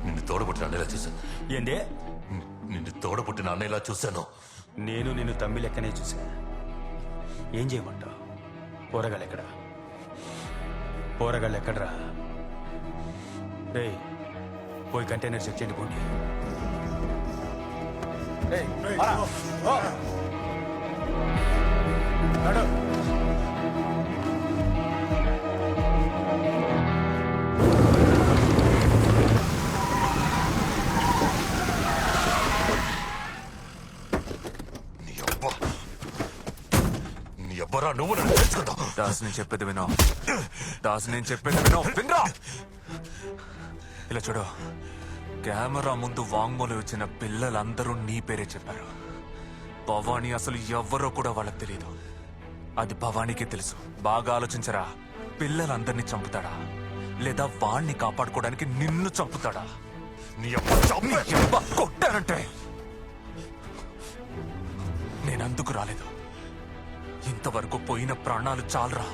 నిన్ను తోడబుట్టిన అన్నయ్యలా చూశాను. ఏందే? నిన్ను తోడబుట్టిన అన్నయ్యలా చూశాను. నేను నిన్ను తమ్మి లెక్కనే చూసా. ఏం చేయమంటావు? పోరగాళ్ళు ఎక్కడరా? రే, పోయి కంటైనర్ చెక్ చేయండి పోండి. ఎవ్వరా నువ్వు? నన్ను తెలుసుకుంటావు. దాస్ నేను చెప్పేది వినో. వినరా? ఇలా చూడు, కెమెరా ముందు వాంగ్మూలం ఇచ్చిన పిల్లలందరూ నీ పేరే చెప్పారు. భవానీ అసలు ఎవ్వరో కూడా వాళ్ళకి తెలియదు. అది భవానీకే తెలుసు. బాగా ఆలోచించరా. పిల్లలందరినీ చంపుతాడా లేదా వాణ్ణి కాపాడుకోవడానికి నిన్ను చంపుతాడా? నీ అబ్బ కొట్టానంటే నేనందుకు రాలేదు. ఇంతవరకు పోయిన ప్రాణాలు చాలరా.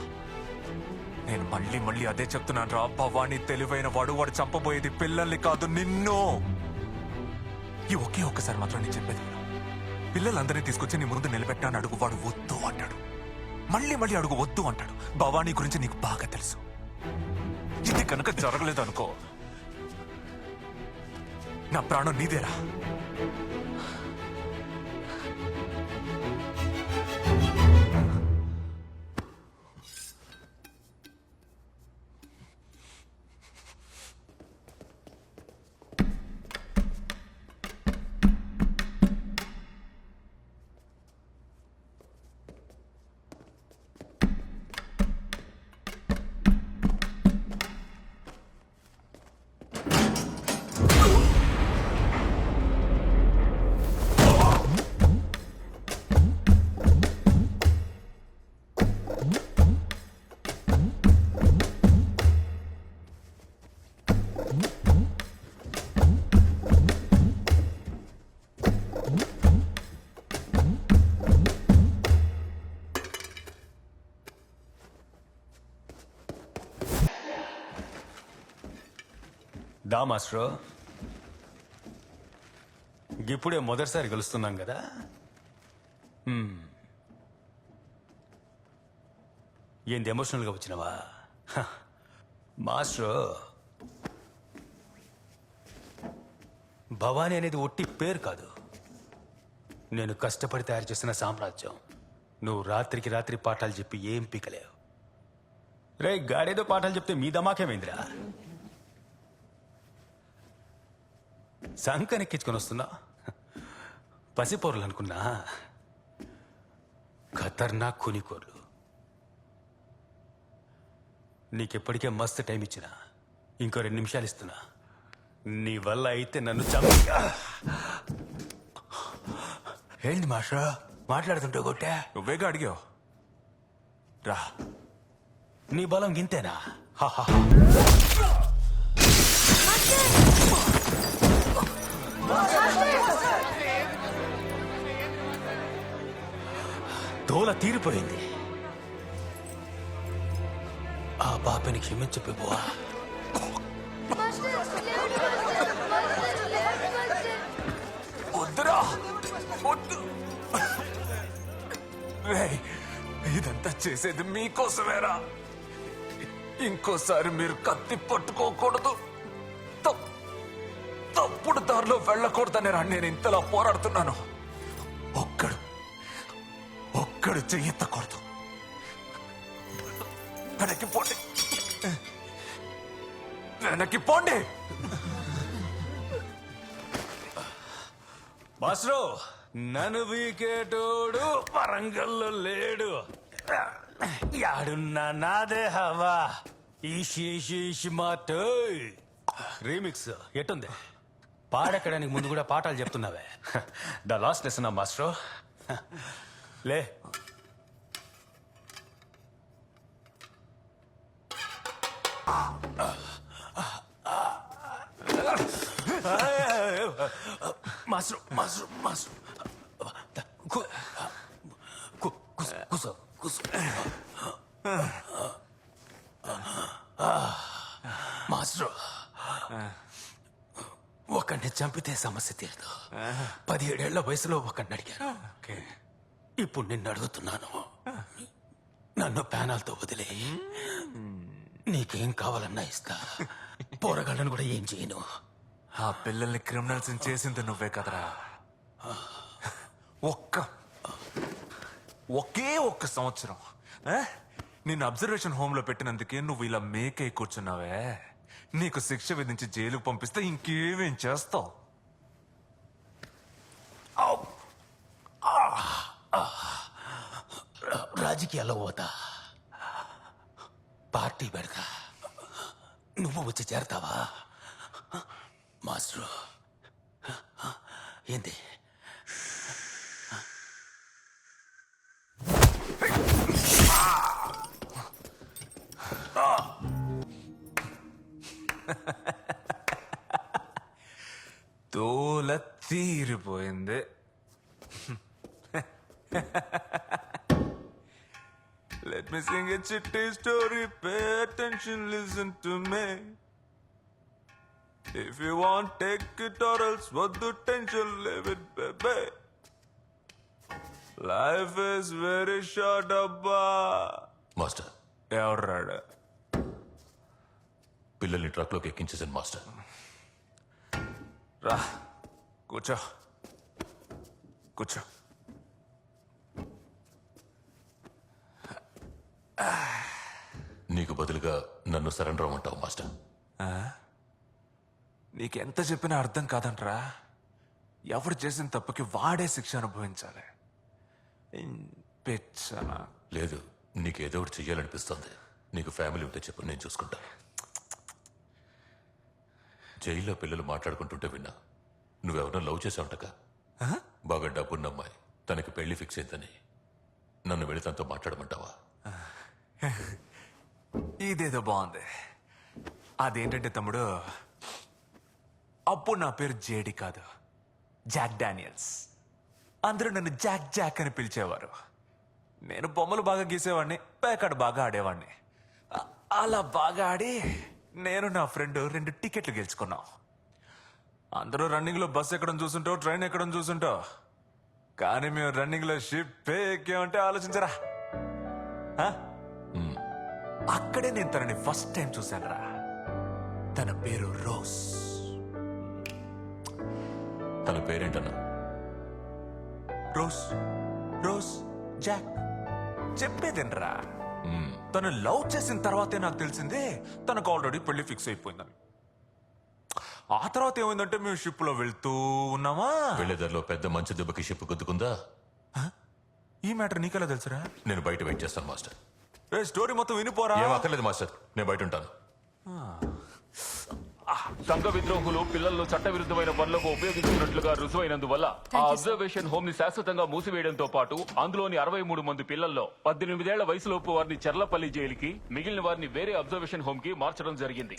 నేను మళ్ళీ అదే చెప్తున్నాను రా. భవానీ తెలివైన వాడు చంపబోయేది పిల్లల్ని కాదు, నిన్ను. ఈ ఒకే ఒక్కసారి మాత్రం నేను చెప్పేది. పిల్లలందరినీ తీసుకొచ్చి నీ ముందు నిలబెట్టాను అడుగు, వాడు వద్దు అంటాడు. మళ్ళీ అడుగు వద్దు అంటాడు. భవానీ గురించి నీకు బాగా తెలుసు. ఇది కనుక జరగలేదు అనుకో, నా ప్రాణం నీదేరా. దా మాస్టర్, ఇప్పుడే మొదటిసారి కలుస్తున్నాం కదా. ఏంది ఎమోషనల్గా వచ్చినావా? మాస్టర్, భవానీ అనేది ఒట్టి పేరు కాదు, నేను కష్టపడి తయారు చేసిన సామ్రాజ్యం. నువ్వు రాత్రికి రాత్రి పాఠాలు చెప్పి ఏం పీకలేవు. రే గాడేదో పాఠాలు చెప్తే మీ దమాకేమైందిరా? సంకనెక్కించుకొని వస్తున్నా. పసిపోర్లు అనుకున్నా, ఖతర్నాక్ కూనికోర్లు. నీకెప్పటికే మస్తు టైం ఇచ్చినా, ఇంకో 2 నిమిషాలు ఇస్తున్నా. నీ వల్ల అయితే నన్ను ఏంది మాస్టర్ మాట్లాడుతుంటే కొట్టే? నువ్వేగా అడిగావు. రా, నీ బలం గింతేనా? తోల తీరిపోయింది. ఆ పాపని క్షమించిపోవా. వద్దురా, వద్దు. రేయ్, ఇదంతా చేసేది మీకోసమేరా. ఇంకోసారి మీరు కత్తి పట్టుకోకూడదు, తప్పుడు దారిలో వెళ్ళకూడదని నేను ఇంతలా పోరాడుతున్నాను. ఒక్కడు చెయ్యెత్తకూడదు. వెనక్కి పోండి, వెనక్కి పోండి. మాస్టరు, నన్ను వీకేటోడు వరంగల్లో లేడు. యాడున్నా నాదే హవా. ఈషి మాట. రీమిక్స్ ఎట్టుంది? పాడెక్కడానికి ముందు కూడా పాఠాలు చెప్తున్నావే. The last lesson master. లే, మాస్టర్ మాస్టర్ మాస్టర్ కూసో కూసో. మాస్టర్, ఒకడిని చంపితే సమస్య తీరదు. 17 ఏళ్ల వయసులో ఒకడిని అడిగాను. ఇప్పుడు నిన్ను అడుగుతున్నాను, నన్ను ప్యానాలతో వదిలే. నీకేం కావాలన్నా ఇస్తా. పోరగాళ్ళను కూడా ఏం చేయను. ఆ పిల్లల్ని క్రిమినల్స్ చేసింది నువ్వే కదరా. ఒకే ఒక్క సంవత్సరం నిన్ను అబ్జర్వేషన్ హోమ్ లో పెట్టినందుకే నువ్వు ఇలా మేకై కూర్చున్నావే. నీకు శిక్ష విధించి జైలుకు పంపిస్తే ఇంకేమేం చేస్తావు? రాజకీయాల్లో పోతా, పార్టీ పెడతా. నువ్వు వచ్చి చేరతావా? మాస్టరు ఏంది? తోల తీరిపోయింది. Let me sing a chitty story, pay attention, listen to me. If you want, take it or else what the tension, live it, baby. Life is very short, abba. Master, ఎవర్రాడు? పిల్లల్ని ట్రక్లోకి ఎక్కించేసాను master. రా, కూర్చో కూర్చో. నీకు బదులుగా నన్ను surrender అవ్వమంటావు master? నీకెంత చెప్పినా అర్థం కాదంట్రా. ఎవరు చేసిన తప్పుకి వాడే శిక్ష అనుభవించాలి. పిచ్చనా? లేదు, నీకేదో ఒకటి చెయ్యాలనిపిస్తుంది. నీకు ఫ్యామిలీ ఉంటే చెప్పు, నేను చూసుకుంటా. జైల్లో పిల్లలు మాట్లాడుకుంటుంటే విన్నా, నువ్వెవరో లవ్ చేసావుంటగా. బాగా డబ్బున్న అమ్మాయి, తనకి పెళ్లి ఫిక్స్ అయిందని. నన్ను వెళ్ళి తనతో మాట్లాడమంటావా? ఇదేదో బాగుంది. అదేంటంటే తమ్ముడు, అప్పుడు నా పేరు జేడి కాదు, జాక్ డానియల్స్. అందరూ నన్ను జాక్ జాక్ అని పిలిచేవారు. నేను బొమ్మలు బాగా గీసేవాడిని, పేకాడు బాగా ఆడేవాడిని. అలా బాగా ఆడి నేను నా ఫ్రెండ్ 2 టికెట్లు గెలుచుకున్నాం. అందరూ రన్నింగ్ లో బస్ ఎక్కడం చూసుంటావు, ట్రైన్ ఎక్కడం చూసుంటావు, కానీ మేము రన్నింగ్ లో షిప్ ఎక్కామంటే ఆలోచించరా. ఆ? అక్కడే నేను తనని ఫస్ట్ టైం చూశానురా. తన పేరు రోజ్. తన పేరేంటన్నా? Rose Rose Jack. చెప్పేదేనరా, తను లవ్ చేసిన తర్వాతే నాకు తెలిసిందే తనకు ఆల్రెడీ పెళ్లి ఫిక్స్ అయిపోయిందని. ఆ తర్వాత ఏమైందంటే మేము షిప్ లో వెళ్తూ ఉన్నామా, వెళ్ళేదారిలో పెద్ద మంచి దెబ్బకి షిప్ గుద్దుకుందా. ఈ మ్యాటర్ నీకెలా తెలుసురా? నేను బయట వెయిట్ చేస్తాను మాస్టర్. స్టోరీ మొత్తం వినిపోరా. ఏం అక్కర్లేదు మాస్టర్, నేను బయట ఉంటాను. సంఘ విద్రోహులు పిల్లలను చట్టవిరుద్ధమైన పనులకు ఉపయోగించినట్లుగా రుజువైనందువల్ల ఆ అబ్జర్వేషన్ హోమ్ ని శాశ్వతంగా మూసివేయడంతో పాటు అందులోని 63 మంది పిల్లల్లో 18 ఏళ్ల వయసులోపు వారిని చెర్లపల్లి జైలుకి, మిగిలిన వారిని వేరే అబ్జర్వేషన్ హోమ్ కి మార్చడం జరిగింది.